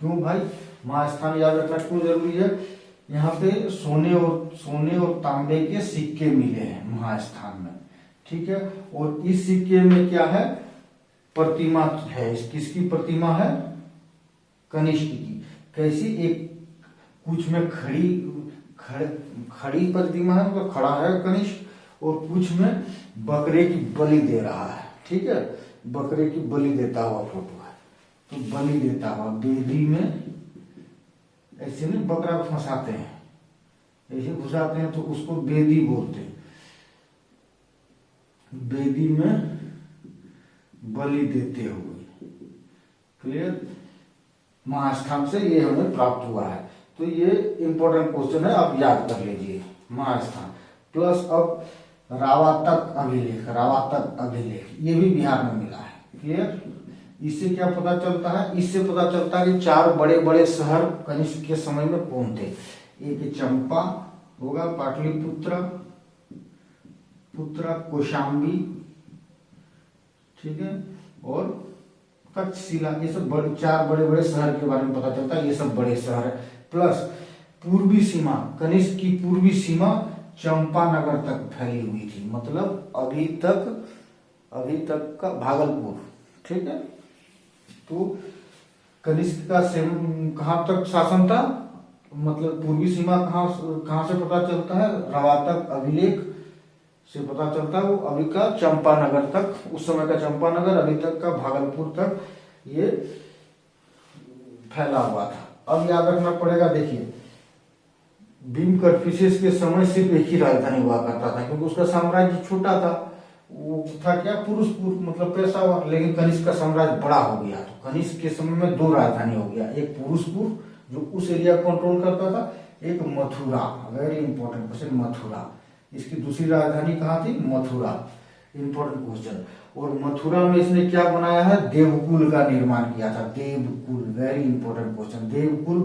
क्यों भाई महास्थान याद रखना क्यों जरूरी है? यहाँ पे सोने और तांबे के सिक्के मिले हैं महास्थान में। ठीक है, और इस सिक्के में क्या है, प्रतिमा है। किसकी प्रतिमा है? कनिष्क की। कैसी? एक कुछ में खड़ी प्रतिमा है, मतलब खड़ा है कनिष्क, और कुछ में बकरे की बलि दे रहा है। ठीक है, बकरे की बलि देता हुआ फोटो है। तो बलि देता हुआ बेदी में, ऐसे नहीं बकरा फंसाते हैं, ऐसे घुसाते हैं तो उसको बेदी बोलते हैं। बेदी में बलि देते हुए, क्लियर? महास्थान से ये हमें प्राप्त हुआ है। तो ये इंपॉर्टेंट क्वेश्चन है, आप याद कर लीजिए महास्थान। प्लस अब रावातक अभिलेख ये भी बिहार में मिला है। क्लियर? इससे क्या पता चलता है? इससे पता चलता है कि 4 बड़े बड़े शहर कनिष्क के समय में कौन थे। एक चंपा होगा, पाटलिपुत्र, कौशाम्बी, ठीक है, और तक्षशिला। ये सब 4 बड़े बड़े शहर के बारे में पता चलता है। ये सब बड़े शहर है। प्लस पूर्वी सीमा, कनिष्क की पूर्वी सीमा चंपानगर तक फैली हुई थी, मतलब अभी तक का भागलपुर। ठीक है, तो कनिष्क का कहां तक शासन था, मतलब पूर्वी सीमा कहां से पता चलता है? रावातक अभिलेख से पता चलता है। वो अभी का चंपानगर तक, उस समय का चंपानगर, अभी तक का भागलपुर तक ये फैला हुआ था। अब याद रखना पड़ेगा, देखिए भीम कटफिशेस के समय सिर्फ एक ही राजधानी हुआ करता था, क्योंकि उसका साम्राज्य छोटा था। वो था क्या? पुरुषपुर, मतलब पेशावर। लेकिन कनिष्क का साम्राज्य बड़ा हो गया, तो कनिष्क के समय में 2 राजधानी हो गया। एक पुरुषपुर जो उस एरिया को कंट्रोल करता था, एक Mathura. Very important question, Mathura. इसकी दूसरी राजधानी कहाँ थी? मथुरा। Important question. और मथुरा में इसने क्या बनाया है? देवकुल का निर्माण किया था। देवकुल, वेरी इंपॉर्टेंट क्वेश्चन। देवकुल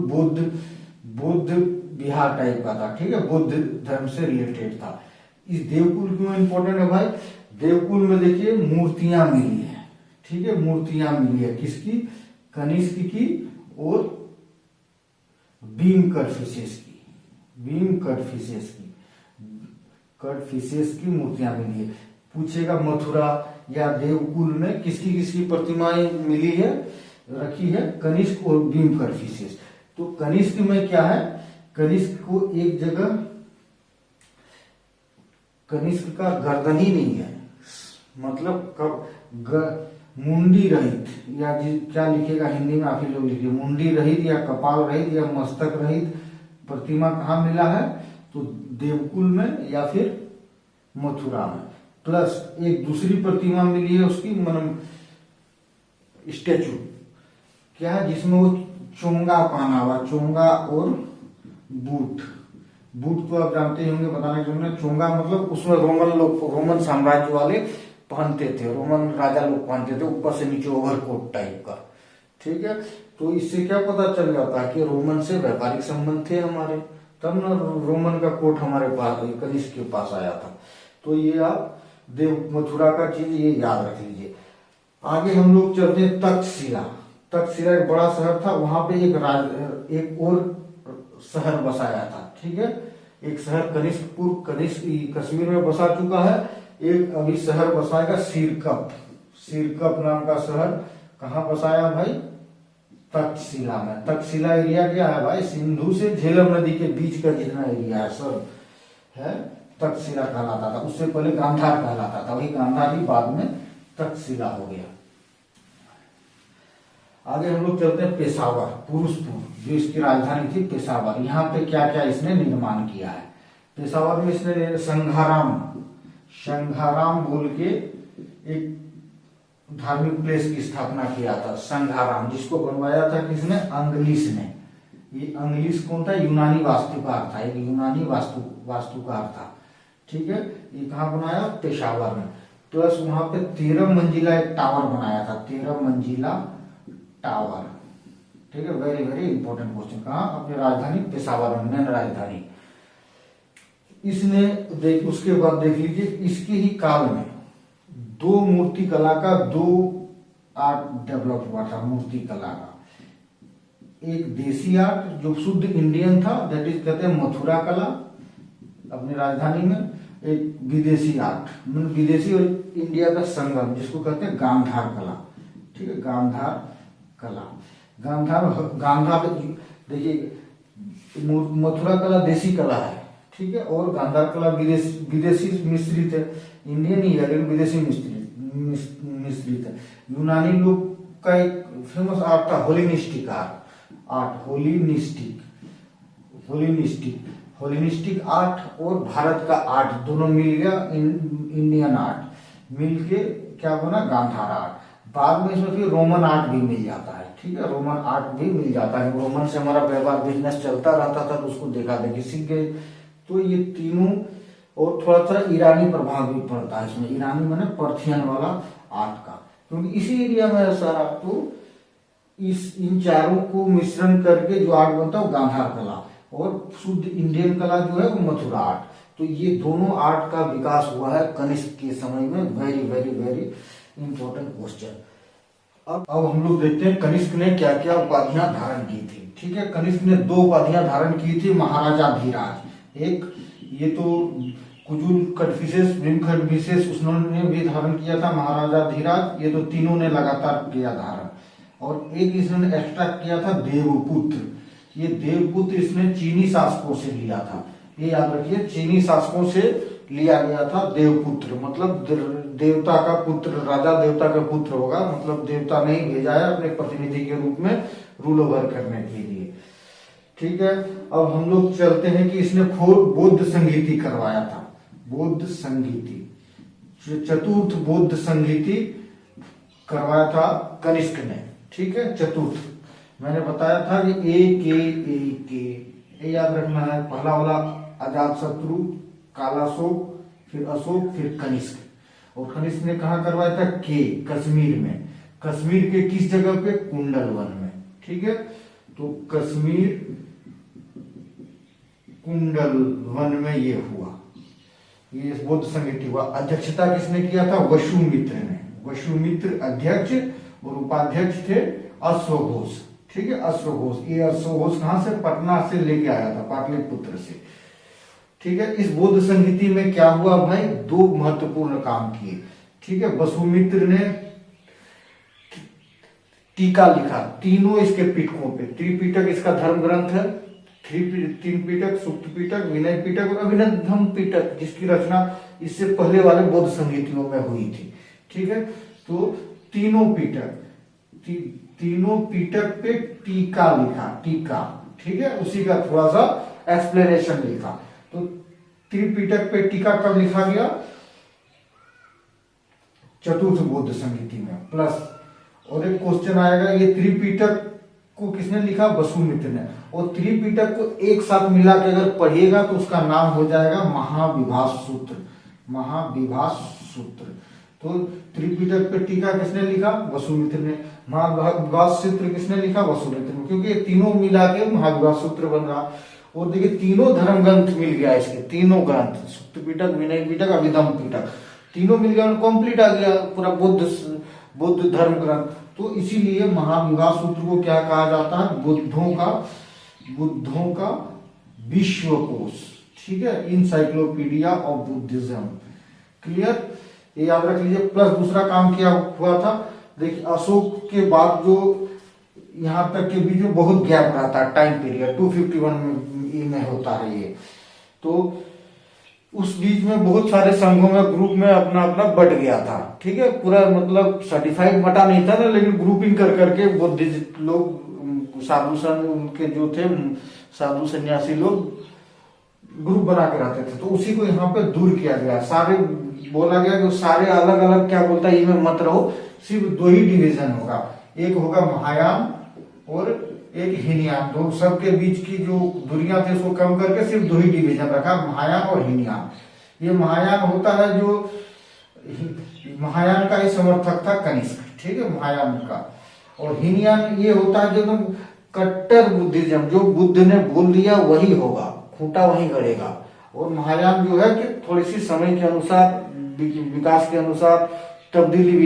बौद्ध बिहार टाइप का था। ठीक है, बुद्ध धर्म से रिलेटेड था। इस देवकुल क्यों इंपॉर्टेंट है भाई? देवकुल में देखिए मूर्तियां मिली है। ठीक है, मूर्तियां मिली है किसकी? कनिष्क की और भीम कटफिशेस की मूर्तियां मिली है। पूछेगा मथुरा या देवकुल में किसकी प्रतिमाएं मिली है, रखी है? कनिष्क और भीम कटफिशेस। तो कनिष्क में क्या है? कनिष्क को एक जगह, कनिष्क का गर्दन ही नहीं है, मतलब मुंडी रहित, या क्या लिखेगा हिंदी में आप ही लोग लिखिए, मुंडी रहित या कपाल रहित या मस्तक रहित प्रतिमा कहाँ मिला है? तो देवकुल में या फिर मथुरा में। प्लस एक दूसरी प्रतिमा मिली है उसकी, मतलब स्टेचू, क्या है, जिसमें वो चोंगा पहना हुआ, चोंगा और बूट तो आप जानते ही होंगे, बताने के लिए। चोंगा मतलब उसमें रोमन साम्राज्य वाले पहनते थे, रोमन राजा लोग पहनते थे, ऊपर से नीचे ओवरकोट टाइप का। ठीक है, तो इससे क्या पता चल जाता है कि रोमन से व्यापारिक संबंध थे हमारे, तब ना रोमन का कोट हमारे पास, कनिष्क के पास आया था। तो ये आप देव मथुरा का चीज ये याद रख लीजिए। आगे हम लोग चलते हैं तक्षशिला। तक्षशिला एक बड़ा शहर था, वहां पे एक और शहर बसाया था। ठीक है, एक शहर कनिष्क कश्मीर में बसा चुका है, एक अभी शहर बसाएगा सिरकप नाम का शहर। कहाँ बसाया भाई? तक्षशिला में। तक्षशिला एरिया क्या है भाई? सिंधु से झेलम नदी के बीच का जितना एरिया है सब है तक्षशिला कहलाता था। उससे पहले गांधार कहलाता था, वही गांधार ही बाद में तक्षशिला हो गया। आगे हम लोग चलते हैं पेशावर, पुरुषपुर, जो इसकी राजधानी थी पेशावर। यहाँ पे क्या क्या इसने निर्माण किया है? पेशावर में इसने संघाराम बोल के एक धार्मिक प्लेस की स्थापना किया था, संघाराम, जिसको बनवाया था किसने? अंग्लिश ने। ये अंग्लिश कौन था? यूनानी वास्तुकार था, एक यूनानी वास्तुकार था। ठीक है, ये कहाँ बनाया? पेशावर में। प्लस वहां पे 13 मंजिला एक टावर बनाया था, 13 मंजिला टावर। ठीक है, वेरी वेरी इंपॉर्टेंट क्वेश्चन। कहाँ? अपनी राजधानी पेशावर में, मेन राजधानी। इसने उसके बाद देख लीजिए, इसके ही काल में दो मूर्ति कला का आर्ट डेवलप हुआ था। मूर्ति कला का एक देसी आर्ट जो शुद्ध इंडियन था, दैट इज कहते हैं मथुरा कला अपनी राजधानी में। एक विदेशी आर्ट, विदेशी और इंडिया का संगम, जिसको कहते हैं गांधार कला। ठीक है, गांधार कला। गांधार देखिए, मथुरा कला देसी कला है। ठीक है, और गांधार कला विदेशी मिश्रित है, इंडियन ही है लेकिन विदेशी मिश्रित है। यूनानी लोग का एक फेमस आर्ट था होलिनिस्टिक आर्ट, होलिनिस्टिक आर्ट और भारत का आर्ट दोनों मिल गया, इंडियन आर्ट मिल के क्या बना? गांधार आर्ट। बाद में इसमें फिर रोमन आर्ट भी मिल जाता है। ठीक है, रोमन आर्ट भी मिल जाता है, रोमन से हमारा व्यापार बिजनेस चलता रहता था, तो उसको देखा देखी सीख गए। तो ये तीनों, और थोड़ा थोड़ा ईरानी प्रभाव भी पड़ता है इसमें। ईरानी माने पर्थियन वाला आर्ट का, क्योंकि इसी एरिया में है सारा। तो इन चारों को मिश्रण करके जो आर्ट बनता है वो गांधार कला, और शुद्ध इंडियन कला जो है वो मथुरा आर्ट। तो ये दोनों आर्ट का विकास हुआ है कनिष्क के समय में। Very very very important question. अब हम लोग देखते हैं कनिष्क ने क्या क्या उपाधियां धारण की थी। ठीक है, कनिष्क ने 2 उपाधियां धारण की थी महाराजा धीराज। एक ये तो कुजुल कटफिसेस उसने भी धारण किया था, महाराजा धीराज। ये तो तीनों ने लगातार किया धारण। और एक इसने एक्स्ट्रा किया था देवपुत्र। ये देवपुत्र इसने चीनी शासकों से लिया था, ये याद रखिए, चीनी शासकों से लिया गया था देवपुत्र। मतलब देवता का पुत्र, राजा देवता का पुत्र होगा, मतलब देवता ने ही भेजा है अपने प्रतिनिधि के रूप में रूल ओवर करने के लिए। ठीक है, अब हम लोग चलते हैं कि इसने बौद्ध संगीति करवाया था, बौद्ध संगीति, चतुर्थ बौद्ध संगीति करवाया था कनिष्क ने। ठीक है, चतुर्थ मैंने बताया था कि ए याद रखना है। पहला वाला अजात शत्रु, कालाशोक, फिर अशोक, फिर कनिष्क। और कनिष्क ने कहा करवाया था? कश्मीर में। कश्मीर के किस जगह पे? कुंडल वन में। ठीक है, तो कश्मीर कुंडल वन में ये हुआ, ये बौद्ध संगीति हुआ। अध्यक्षता किसने किया था? वसुमित्र ने। वसुमित्र अध्यक्ष और उपाध्यक्ष थे अश्वघोष। ठीक है, अश्वघोष। ये अश्वघोष कहां से? पटना से लेके आया था, पाटलिपुत्र से। ठीक है, इस बौद्ध संगीति में क्या हुआ भाई? 2 महत्वपूर्ण काम किए। ठीक है, वसुमित्र ने टीका लिखा तीनों इसके पिटकों पे। त्रिपिटक इसका धर्म ग्रंथ है, 3 पिटक, सुक्त पिटक, विनय पिटक और अभिनव पिटक, जिसकी रचना इससे पहले वाले बौद्ध संगीतियों में हुई थी। ठीक है, तो तीनों पिटक पे टीका लिखा, टीका। ठीक है, उसी का थोड़ा सा एक्सप्लेनेशन लिखा। तो त्रिपिटक पे टीका कब लिखा गया? चतुर्थ बौद्ध संगीति में। प्लस और एक क्वेश्चन आएगा, ये त्रिपिटक को किसने लिखा? वसुमित्र ने। और त्रिपिटक को एक साथ मिला के अगर पढ़िएगा तो उसका नाम हो जाएगा महाविभास सूत्र। महाविभास सूत्र। तो त्रिपिटक पे टीका किसने लिखा? वसुमित्र ने। महाविभाग सूत्र किसने लिखा? वसुमित्र ने, क्योंकि ये तीनों मिला के महाविभाग सूत्र बन रहा। और देखिए तीनों धर्म ग्रंथ मिल गया इसके, तीनों ग्रंथ, सुक्त पिटक, विनय पिटक, अभिधम पिटक, तीनों मिल गया, कंप्लीट आ गया पूरा बुद्ध धर्म ग्रंथ। तो इसीलिए महाविभाग सूत्र को क्या कहा जाता है? बुद्धों का विश्वकोश, ठीक है, इंसाइक्लोपीडिया ऑफ बुद्धिज्म। क्लियर, ये याद रख लीजिए। प्लस दूसरा काम क्या हुआ था, देखिए अशोक के बाद जो यहाँ तक के बीच में बहुत गैप रहता है, टाइम पीरियड 251 में होता है ये। तो उस बीच में बहुत सारे संघों में, ग्रुप में अपना अपना बट गया था, ठीक है, पूरा मतलब सर्टिफाइड बटा नहीं था ना, लेकिन ग्रुपिंग कर करके बुद्धिस्ट लोग, साधु संघ उनके जो थे साधु सन्यासी लोग ग्रुप बना के रहते थे। तो उसी को यहाँ पे दूर किया गया, सारे बोला गया कि सारे अलग अलग क्या बोलता है, इनमें मत रहो, सिर्फ दो ही डिवीजन होगा, एक होगा महायान और एक हीनयान। दो सबके बीच की जो दूरियां थी उसको कम करके सिर्फ दो ही डिवीजन रखा, महायान और हीनयान। ये महायान होता है जो महायान का ही समर्थक था कनिष्क, ठीक है, महायान का। और हीनयान ये होता है जो तुम कट्टर बुद्धिज्म, जो बुद्ध ने बोल दिया वही होगा, खूंटा वही गड़ेगा। और महायान जो है कि थोड़ी सी समय के अनुसार, विकास के अनुसार तब्दीली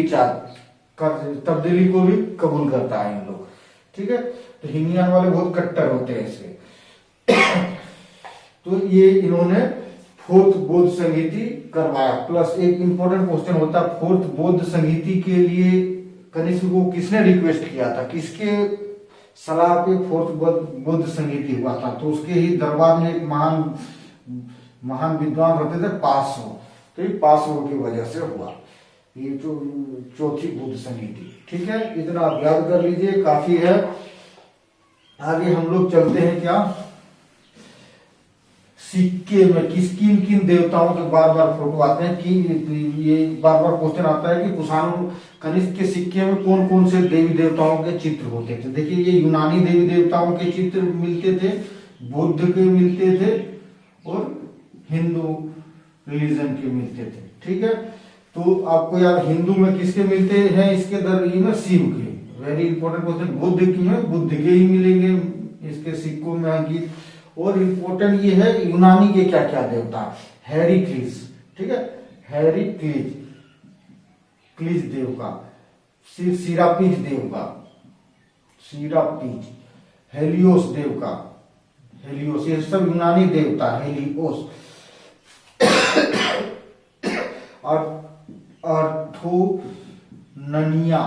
को भी कबूल करता है इन लोग, ठीक है। तो हीनयान वाले बहुत कट्टर होते हैं इसके। तो ये इन्होंने फोर्थ बौद्ध संहिति करवाया। प्लस एक इंपॉर्टेंट क्वेश्चन होता है, फोर्थ बौद्ध संहिति के लिए कनिष्क को किसने रिक्वेस्ट किया था, किसके सलाह पे फोर्थ बौद्ध संहिति हुआ था? तो उसके ही दरबार में एक महान विद्वान रहते थे पार्श्व, तो ये पार्श्व की वजह से हुआ ये जो चौथी बुद्ध संहिति, ठीक है। इतना आप याद कर लीजिए, काफी है। आगे हम लोग चलते हैं क्या, सिक्के में किन किन देवताओं के बार बार फोटो आते हैं, कि ये बार बार क्वेश्चन आता है कि कुषाण कनिष्क के सिक्के में कौन कौन से देवी देवताओं के चित्र होते थे। देखिए ये यूनानी देवी देवताओं के चित्र मिलते थे, बुद्ध के मिलते थे और हिंदू रिलीजन के मिलते थे, ठीक है। तो आपको यार हिंदू में किसके मिलते हैं, इसके दर में शिव के, वेरी इंपॉर्टेंट क्वेश्चन। बुद्ध की में बुद्ध के ही मिलेंगे इसके सिक्कों में अंकित। और इंपॉर्टेंट ये है यूनानी के क्या क्या देवता, हेरिक्लिस, ठीक है, हेरिक्लिस देव का, सिरापीज देव का, सिरापीज, हेलियोस देव का, हेलियोस, ये सब यूनानी देवता, हेलियोस। अर्थोननिया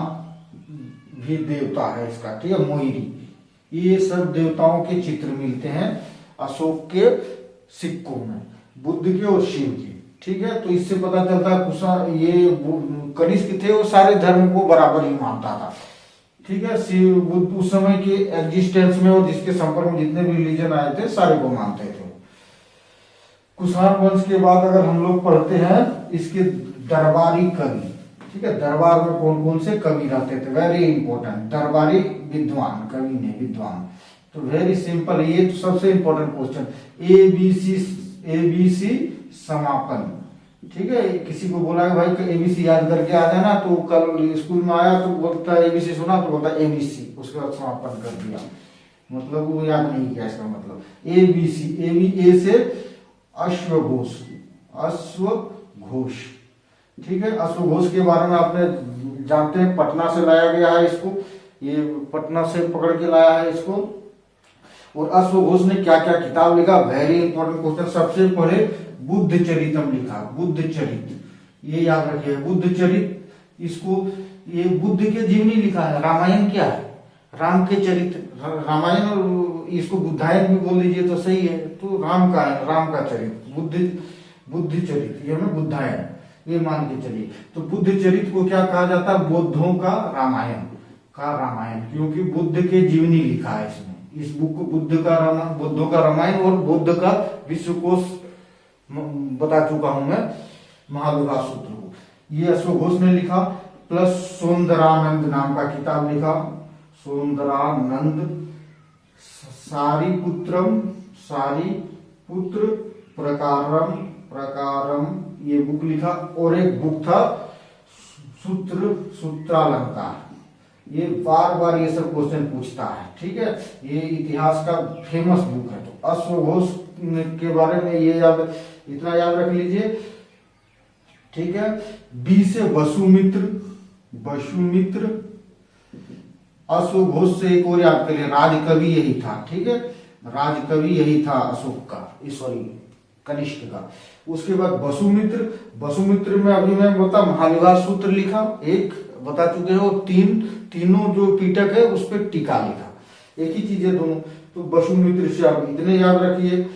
भी देवता है इसका, ठीक है, मोइरी। ये सब देवताओं के चित्र मिलते हैं अशोक के सिक्कों में, बुद्ध के और शिव के, ठीक है। तो इससे पता चलता है ये कनिष्क थे वो सारे धर्म को बराबर ही मानता था, ठीक है। शिव बुद्ध उस समय के एग्जिस्टेंस में और जिसके संपर्क में जितने भी रिलीजन आए थे सारे को मानते थे। कुषाण वंश के बाद अगर हम लोग पढ़ते हैं इसके दरबारी कवि, ठीक है, दरबार में कौन कौन से कवि रहते थे, वेरी इंपॉर्टेंट, दरबारी विद्वान, कवि ने विद्वान। तो वेरी सिंपल, ये तो सबसे इंपॉर्टेंट क्वेश्चन, एबीसी समापन, ठीक है। किसी को बोला भाई एबीसी याद करके आ जाना, तो कल स्कूल में आया तो बोलता है एबीसी सुना, तो बोलता एबीसी, उसके बाद समापन कर दिया, मतलब वो याद नहीं किया इसका मतलब। एबीसी, ए से अश्वघोष, अश्वघोष, ठीक है। अश्वघोष के बारे में आपने जानते हैं, पटना से लाया गया है इसको, ये पटना से पकड़ के लाया है इसको। और अश्वघोष ने क्या क्या किताब लिखा, वेरी इंपॉर्टेंट क्वेश्चन। सबसे पहले बुद्ध चरितम लिखा, बुद्ध चरित, ये याद रखिए, बुद्ध चरित, इसको ये बुद्ध के जीवनी लिखा है। रामायण क्या है, राम के चरित्र, रामायण, और इसको बुद्धायन भी बोल दीजिए तो सही है, तो राम का है, राम का चरित्र, बुद्ध चरित्र, ये हमें बुद्धायन ये मान के चलिए। तो बुद्ध चरित्र को क्या कहा जाता है, बौद्धों का रामायण, क्योंकि बुद्ध के जीवनी लिखा है इसमें। इस बुक को बुद्धों का रामायण और बुद्ध का विश्वकोश बता चुका हूं मैं, महाविभाग सूत्र को, ये अश्वघोष ने लिखा। प्लस सौंदरानंद नाम का किताब लिखा, सौंदरानंद, सारीपुत्र प्रकारम, ये बुक लिखा। और एक बुक था सूत्र, सूत्रालंकार, ये बार बार ये सब क्वेश्चन पूछता है। ठीक है, ये इतिहास का फेमस बुक है। तो अश्वघोष के बारे में ये याद, इतना याद रख लीजिए। ठीक है, बी से वसुमित्र, वसुमित्र, अश्वघोष से एक और याद करिए, राजकवि यही था। ठीक है, राजकवि यही था अशोक का, सॉरी कनिष्क का। उसके बाद वसुमित्र, वसुमित्र में अभी मैं बता महाविवाद सूत्र लिखा, एक बता चुके हो, तीनों जो पीटक है उस पर टीका लिखा, एक ही चीज है दोनों। तो वसुमित्र से आप इतने याद रखिए।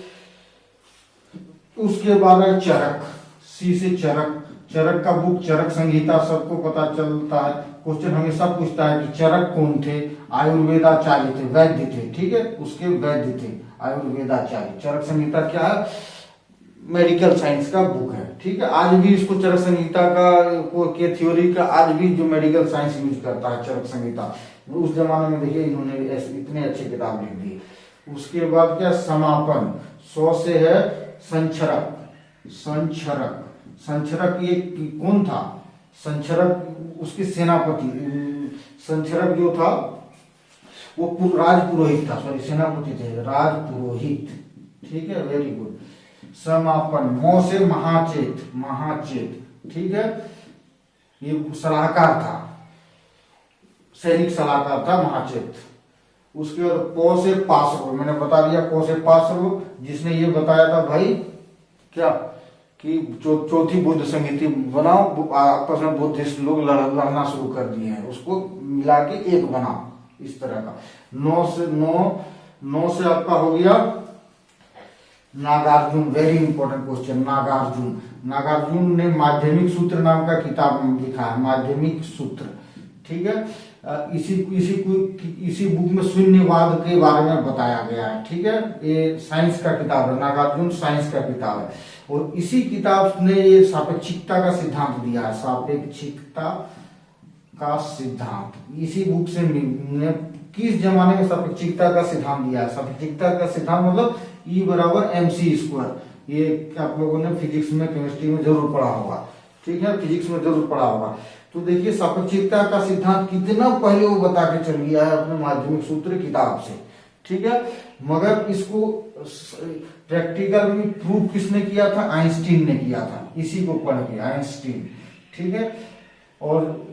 उसके बाद है चरक, सी से चरक, चरक का बुक चरक संहिता सबको पता चलता है। क्वेश्चन हमेशा पूछता है कि चरक कौन थे, आयुर्वेदाचार्य थे, वैद्य थे। ठीक है, उसके वैद्य थे आयुर्वेदाचार्य। चरक संहिता क्या है, मेडिकल साइंस का बुक है। ठीक है, आज भी इसको चरक संहिता का के थ्योरी का आज भी जो मेडिकल साइंस यूज करता है चरक संहिता। उस जमाने में देखिए इन्होंने इतने अच्छे किताब लिख दी। उसके बाद क्या, समापन, 100 से है संचरक, संचरक, संचरक ये कौन था, संचरक उसके सेनापति, संचरक जो था वो राजपुरोहित था, सॉरी सेनापति थे, राजपुरोहित। ठीक है, वेरी गुड। समापन, मौ से महाचेत, महाचेत। ठीक है, ये सलाहकार था, सैनिक सलाहकार था महाचेत। उसके बाद पौ से पार्श्व, मैंने बता दिया पौ से पार्श्व, जिसने ये बताया था भाई क्या कि चौथी बुद्ध संहिता बनाओ, आपस में बुद्धिस्ट लोग लड़ना शुरू कर दिए हैं, उसको मिला के एक बनाओ, इस तरह का। 9 से आपका हो गया Nagarjuna, very important question, Nagarjuna. Nagarjuna ने माध्यमिक सूत्र नाम का किताब लिखा है, माध्यमिक सूत्र। ठीक है, इसी बुक में शून्यवाद के बारे में बताया गया है। ठीक है, ये साइंस का किताब है, नागार्जुन साइंस का किताब है। और इसी किताब ने ये सापेक्षिकता का सिद्धांत दिया है, सापेक्षिकता का सिद्धांत इसी बुक से किस जमाने में सापेक्षिकता का सिद्धांत दिया है। सापेक्षिकता का सिद्धांत मतलब E बराबर mc²। ये आप लोगों ने फिजिक्स में, केमिस्ट्री में जरूर पढ़ा होगा। ठीक है, फिजिक्स में जरूर पढ़ा होगा। तो देखिए सापेक्षिकता का सिद्धांत कितना पहले वो बता के चल गया है अपने माध्यमिक सूत्र किताब से। ठीक है, मगर इसको प्रैक्टिकल में प्रूफ किसने किया था, आइंस्टीन ने किया था, इसी को पढ़ के आइंस्टीन। ठीक है, और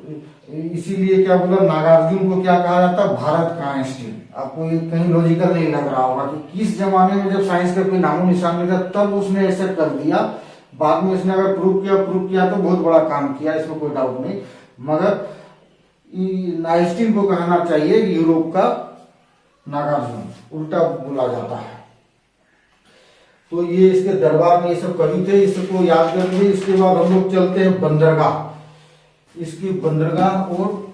इसीलिए क्या बोला, नागार्जुन को क्या कहा जाता है, भारत का आइंस्टीन। आपको ये कहीं लॉजिकल नहीं लग रहा होगा कि किस जमाने में जब साइंस का कोई नामो निशान नहीं था तब उसने ऐसा कर दिया। बाद में इसने अगर प्रूव किया तो बहुत बड़ा काम किया, इसमें कोई डाउट नहीं। मगर आइंस्टीन को कहना चाहिए यूरोप का नागार्जुन, उल्टा बोला जाता है। तो ये इसके दरबार में ये सब कवि थे, इसको याद करेंगे। इसके बाद हम लोग चलते हैं बंदरगाह। इसकी बंदरगाह और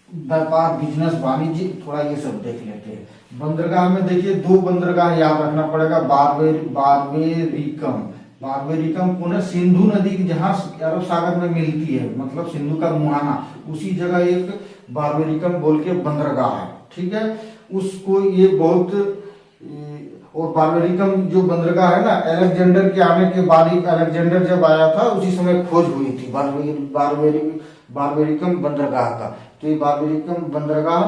व्यापार, बिजनेस, वाणिज्य, थोड़ा ये सब देख लेते हैं। बंदरगाह में देखिए 2 बंदरगाह याद रखना पड़ेगा, बारबेरिकम। बारबेरिकम कौन है, सिंधु नदी की जहां अरब सागर में मिलती है, मतलब सिंधु का मुहाना, उसी जगह एक बारबेरिकम बोल के बंदरगाह है। ठीक है, उसको ये बहुत, और बारबेरिकम जो बंदरगाह है ना, अलेक्जेंडर के आने के बाद, अलेक्जेंडर जब आया था उसी समय खोज हुई थी बारबेरिकम बंदरगाह का। तो ये बारबेरिकम बंदरगाह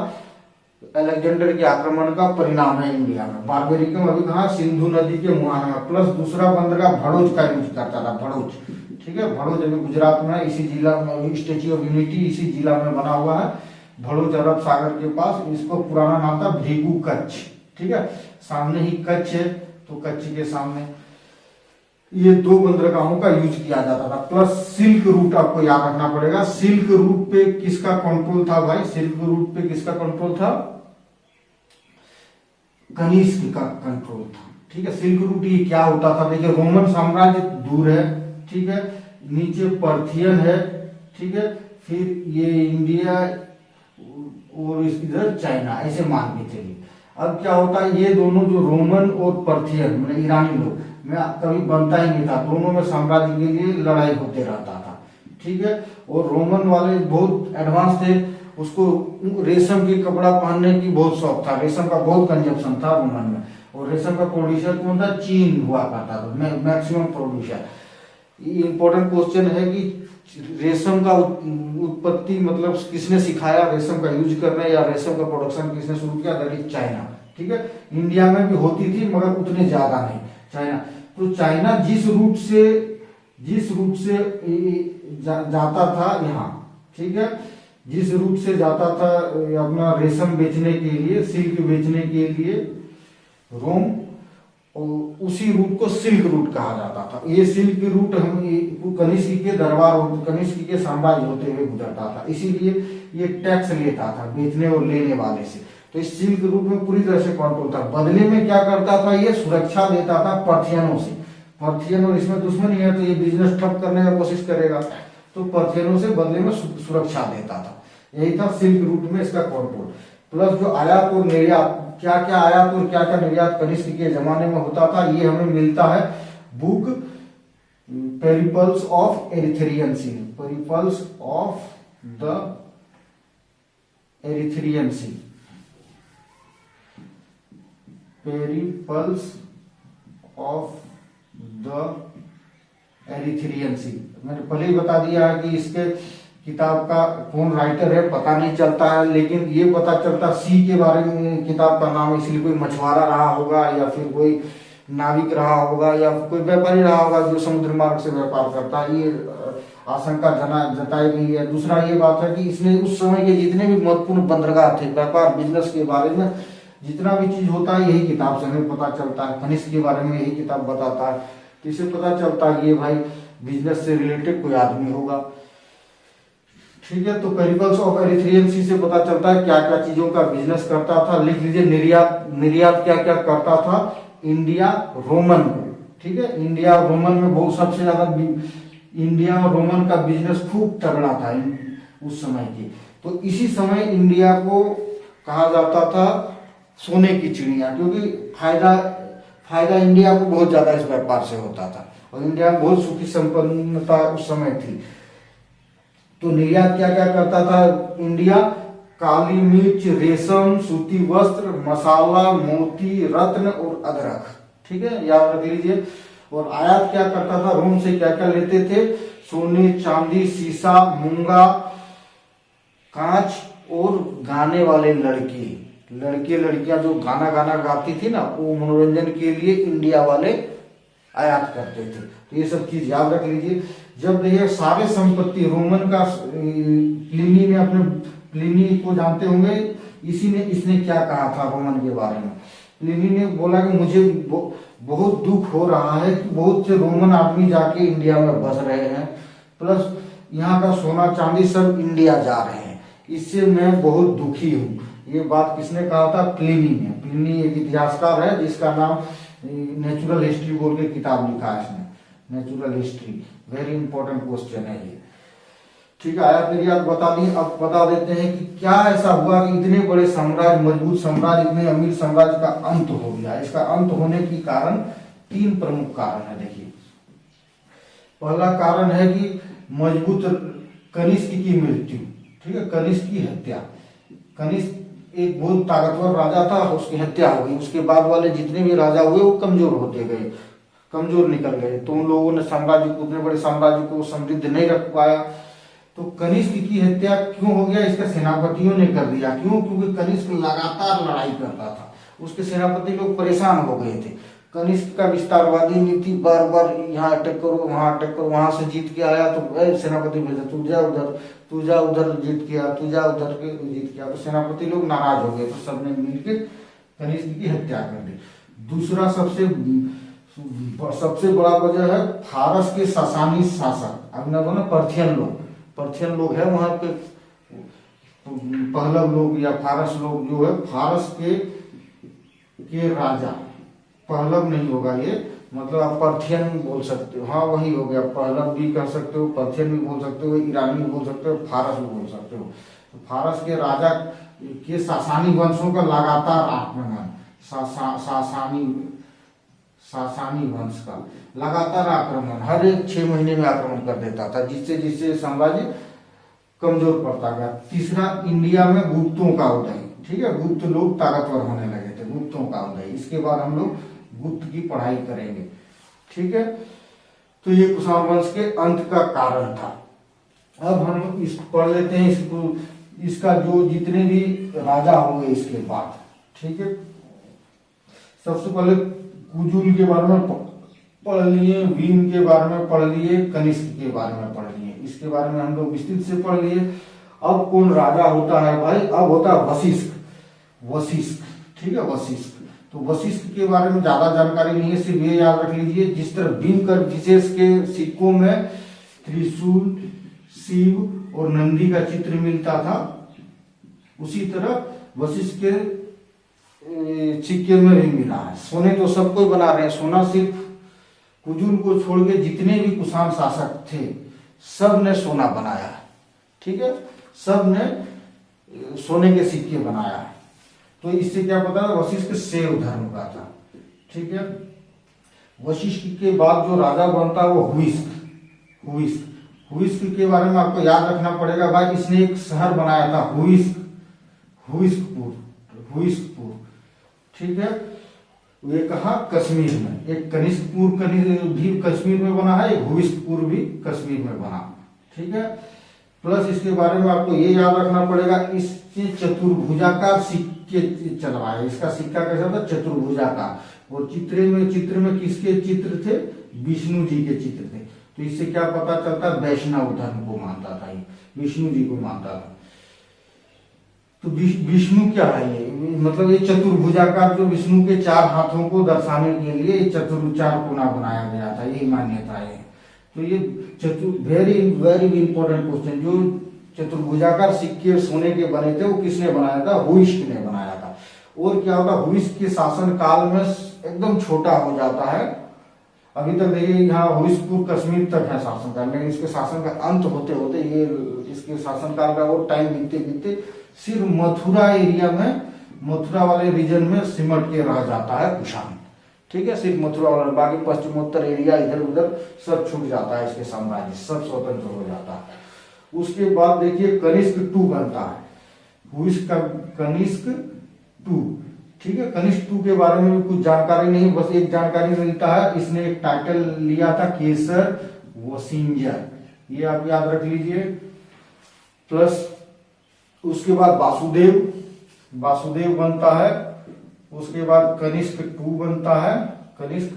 अलेक्जेंडर के आक्रमण का परिणाम है इंडिया में। बारबेरिकम अभी कहा, सिंधु नदी के मुहाना में। प्लस दूसरा बंदरगाह भड़ोच का यूज करता था, भड़ोच। ठीक है, भड़ोच अभी गुजरात में, इसी जिला में, स्टेच्यू ऑफ यूनिटी इसी जिला में बना हुआ है, भड़ोच अरब सागर के पास। इसको पुराना नाम था भृगु कच्छ। ठीक है, सामने ही कच्छ है, तो कच्छ के सामने ये 2 बंदरगाहों का यूज किया जाता था। प्लस सिल्क रूट आपको याद रखना पड़ेगा। सिल्क रूट पे किसका कंट्रोल था भाई, सिल्क रूट पे किसका कंट्रोल था, कनिष्क का कंट्रोल था। ठीक है, सिल्क रूट ये क्या होता था, देखिए रोमन साम्राज्य दूर है। ठीक है, नीचे पर्थियन है। ठीक है, फिर ये इंडिया और इधर चाइना, ऐसे मान के चलिए। अब क्या होता है, ये दोनों जो रोमन और पर्थियन मतलब ईरानी लोग में कभी बनता ही नहीं था, दोनों में साम्राज्य के लिए लड़ाई होते रहता था। ठीक है, और रोमन वाले बहुत एडवांस थे, उसको रेशम की कपड़ा पहनने की बहुत शौक था, रेशम का बहुत कंजप्शन था रोमन में। और रेशम का प्रोड्यूसर कौन था, चीन हुआ करता था, मैक्सिमम प्रोड्यूसर। ये इम्पोर्टेंट क्वेश्चन है कि रेशम का उत्पत्ति मतलब किसने सिखाया रेशम का यूज करना या रेशम का प्रोडक्शन किसने शुरू किया, दैट इज चाइना। ठीक है, इंडिया में भी होती थी मगर उतने ज्यादा नहीं। चाइना, तो चाइना जिस रूट से जाता था यहाँ, ठीक है, जिस रूट से जाता था अपना रेशम बेचने के लिए, सिल्क बेचने के लिए रोम, उसी रूट को सिल्क रूट कहा जाता था। ये सिल्क रूट हम कनिष्क के दरबार, कनिष्क के साम्राज्य होते हुए गुजरता था, इसीलिए ये टैक्स लेता था बेचने और लेने वाले से। तो इस सिल्क रूट में पूरी तरह से कंट्रोल था। बदले में क्या करता था, ये सुरक्षा देता था पर्थियनों से। पर्थियन और इसमें दुश्मनी है तो ये बिजनेस ठप करने का कोशिश करेगा, तो पर्थियनों से बदले में सुरक्षा देता था। यही था सिल्क रूट में इसका कंट्रोल। प्लस जो आयात और निर्यात, क्या क्या आयात और क्या क्या निर्यात कनिष्क के जमाने में होता था, ये हमें मिलता है book Periplus of Erythraean Sea, Periplus of the Erythraean Sea, Periplus of the Erythraean Sea. मैंने पहले ही बता दिया है कि इसके किताब का कौन राइटर है पता नहीं चलता है, लेकिन ये पता चलता सी के बारे में किताब का नाम, इसलिए कोई मछुआरा रहा होगा या फिर कोई नाविक रहा होगा या कोई व्यापारी रहा होगा जो समुद्र मार्ग से व्यापार करता है, ये आशंका जताई गई है। दूसरा ये बात है कि इसने उस समय के जितने भी महत्वपूर्ण बंदरगाह थे, व्यापार बिजनेस के बारे में जितना भी चीज होता है यही किताब से हमें पता चलता है। कनिष्क के बारे में यही किताब बताता है, तो इससे पता चलता है ये भाई बिजनेस से रिलेटेड कोई आदमी होगा। ठीक है, तो पेरिपल्स ऑफ एरिथ्रियन सी से पता चलता है क्या क्या चीजों का बिजनेस करता था। लिख लीजिए निर्यात क्या क्या करता था, इंडिया रोमन को। ठीक है, इंडिया रोमन में बहुत सबसे ज्यादा इंडिया और रोमन का बिजनेस खूब तगड़ा था उस समय की। तो इसी समय इंडिया को कहा जाता था सोने की चिड़िया, क्योंकि फायदा इंडिया को बहुत ज्यादा इस व्यापार से होता था और इंडिया में बहुत सुखी संपन्नता उस समय थी। तो निर्यात क्या क्या करता था इंडिया, काली मिर्च, रेशम, सूती वस्त्र, मसाला, मोती, रत्न और अदरक। ठीक है, याद रख लीजिए। और आयात क्या करता था, रोम से क्या क्या लेते थे, सोने, चांदी, शीशा, मूंगा, कांच और गाने वाले लड़के लड़कियां जो गाना गाती थी ना, वो मनोरंजन के लिए इंडिया वाले आयात करते थे। तो ये सब चीज याद रख लीजिए। जब ये सारे संपत्ति रोमन का, प्लिनी ने अपने, प्लिनी को जानते होंगे, इसने क्या कहा था रोमन के बारे में। प्लिनी ने बोला कि मुझे बहुत दुख हो रहा है कि बहुत से रोमन आदमी जाके इंडिया में बस रहे हैं, प्लस यहाँ का सोना चांदी सब इंडिया जा रहे हैं, इससे मैं बहुत दुखी हूँ। ये बात किसने कहा था, प्लिनी ने। प्लिनी एक इतिहासकार है जिसका नाम नेचुरल हिस्ट्री बोल के किताब लिखा है इसने, natural history. Very important question है ये। ठीक है, आयात निर्यात बता दी। अब बता देते हैं कि क्या ऐसा हुआ कि इतने बड़े साम्राज्य, मजबूत साम्राज्य, इतने अमीर साम्राज्य का अंत हो गया। इसका अंत होने की कारण 3 प्रमुख कारण है। देखिए, पहला कारण है कि मजबूत कनिष्क की मृत्यु। ठीक है, कनिष्क की हत्या। कनिष्क एक बहुत ताकतवर राजा था, उसकी हत्या हो गई। उसके बाद वाले जितने भी राजा हुए वो कमजोर होते गए, कमजोर निकल गए। तो उन लोगों ने साम्राज्य को, उतने बड़े साम्राज्य को समृद्ध नहीं रख पाया। तो कनिष्क की हत्या क्यों हो गया, इसके सेनापतियों ने कर दिया। क्यों? क्योंकि कनिष्क लगातार लड़ाई करता था, उसके सेनापति लोग परेशान हो गए थे। कनिष्क का विस्तारवादी नीति, बार बार यहाँ अटैक करो, वहां अटैक करो, वहां से जीत के आया तो सेनापति भेजा, तू जा उधर, तू जा उधर जीत के आ, तू जा उधर के जीत के आ। तो सेनापति लोग नाराज हो गए, तो सबने मिलकर कनिष्क की हत्या कर दी। दूसरा सबसे बड़ा वजह है फारस के सासानी शासक, अब ना पर्थियन लोग है वहां पे, पहलव लोग या फारस लोग जो है, फारस के राजा, पहलव नहीं होगा ये, मतलब आप पर्थियन बोल सकते हो। हाँ वही हो गया, पहलव भी कह सकते हो, पर्थियन भी बोल सकते हो, ईरानी भी बोल सकते हो, फारस भी बोल सकते हो। तो फारस के राजा के सासानी वंशों का लगातार आक्रमण, सासानी वंश का लगातार आक्रमण, हर एक 6 महीने में आक्रमण कर देता था, जिससे साम्राज्य कमजोर पड़ता गया। तीसरा, इंडिया में गुप्तों का उदय। ठीक है, गुप्त लोग ताकतवर होने लगे थे, गुप्तों का उदय। इसके बाद हम लोग गुप्त की पढ़ाई करेंगे। ठीक है, तो ये कुषाण वंश के अंत का कारण था। अब हम इस पढ़ लेते हैं इसको, इसका जो जितने भी राजा हुए इसके बाद, ठीक है। सबसे पहले कुजुल के बारे में पढ़ लिए, भीम के बारे में पढ़ लिए, कनिष्क के बारे में पढ़ लिए, इसके बारे में हम लोग विस्तृत से पढ़ लिए। अब कौन राजा होता है भाई? अब होता है वशिष्ठ। वशिष्ठ, ठीक है, वशिष्ठ। तो वशिष्ठ के बारे में ज्यादा जानकारी नहीं है, सिर्फ ये याद रख लीजिए, जिस तरह भीमकर विशेष के सिक्कों में त्रिशूल, शिव और नंदी का चित्र मिलता था, उसी तरह वशिष्ठ के सिक्के में भी मिला है। सोने तो सब कोई बना रहे हैं, सोना सिर्फ कुजुल को छोड़ के जितने भी कुषाण शासक थे सब ने सोना बनाया, ठीक है, सब ने सोने के सिक्के बनाया। तो इससे क्या पता है? वशिष्ठ शैव धर्म का था, ठीक है। वशिष्ठ के बाद जो राजा बनता है वो हुइस्क। हुइस्क के बारे में आपको याद रखना पड़ेगा भाई, इसने एक शहर बनाया था हुइस्कपुर, ठीक है। ये कहा कश्मीर में, एक कनिष्कपुर भी कश्मीर में बना है, एक हुइस्कपुर भी कश्मीर में बना, ठीक है। प्लस इसके बारे में आपको ये याद रखना पड़ेगा, इसके चतुर्भुजाकार सिक्के चलवाए। इसका सिक्का कैसा था? चतुर्भुजाकार। और चित्र में किसके चित्र थे? विष्णु जी के चित्र थे। तो इससे क्या पता चलता? वैष्णव धर्म को मानता था, ये विष्णु जी को मानता था। तो विष्णु क्या है ये? मतलब ये चतुर्भुजाकार, जो विष्णु के 4 हाथों को दर्शाने के लिए चतुर्चार कोना बनाया गया था, यही मान्यता है। तो ये वेरी वेरी इंपॉर्टेंट क्वेश्चन, जो चतुर्भुजाकार सिक्के सोने के बने थे वो किसने बनाया था? हुइस्क ने बनाया था। और क्या होता? हुइस्क के शासन काल में एकदम छोटा हो जाता है। अभी तक देखिए यहाँ हुइस्कपुर कश्मीर तक है शासन काल, लेकिन इसके शासन का अंत होते होते ये इसके शासन काल का वो टाइम बीतते बीतते सिर्फ मथुरा एरिया में, मथुरा वाले रीजन में सिमट के रह जाता है कुषाण, ठीक है। सिर्फ मथुरा वाला, बाकी पश्चिमोत्तर एरिया इधर उधर सब छूट जाता है, इसके साम्राज्य सब स्वतंत्र हो जाता है। उसके बाद देखिए कनिष्क 2 बनता है, हुइस्क का कनिष्क 2, ठीक है। कनिष्क 2 के बारे में भी कुछ जानकारी नहीं, बस एक जानकारी मिलता है, इसने एक टाइटल लिया था केसर वसिंजर, ये आप याद रख लीजिए। प्लस उसके बाद वासुदेव बनता है। उसके बाद कनिष्क 2 बनता है, कनिष्क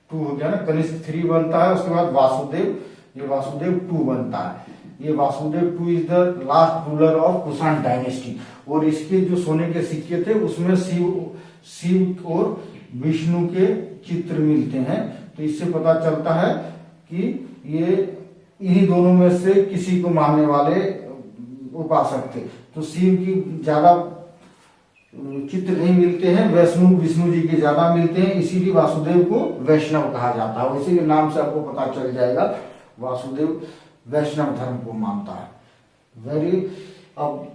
2 हो गया ना, कनिष्क 3 बनता है। उसके बाद वासुदेव, ये वासुदेव 2 बनता है। ये Vasudev 2 is the last ruler of Kushan dynasty. और इसके जो सोने के सिक्के थे उसमें शिव और विष्णु के चित्र मिलते हैं। तो इससे पता चलता है कि ये इन्हीं दोनों में से किसी को मानने वाले उपासक थे। तो शिव की ज्यादा चित्र नहीं मिलते हैं, विष्णु जी के ज्यादा मिलते हैं, इसीलिए वासुदेव को वैष्णव कहा जाता है। इसी नाम से आपको पता चल जाएगा, वासुदेव वैष्णव धर्म को मानता है। अब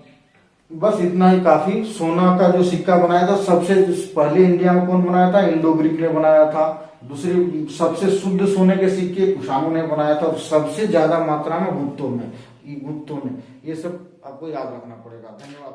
बस इतना ही काफी। सोना का जो सिक्का बनाया था सबसे पहले इंडिया में कौन बनाया था? इंडो ग्रीक ने बनाया था। दूसरे सबसे शुद्ध सोने के सिक्के कुषाणों ने बनाया था, और सबसे ज्यादा मात्रा में गुप्तों ने। ये सब आपको याद रखना पड़ेगा। धन्यवाद।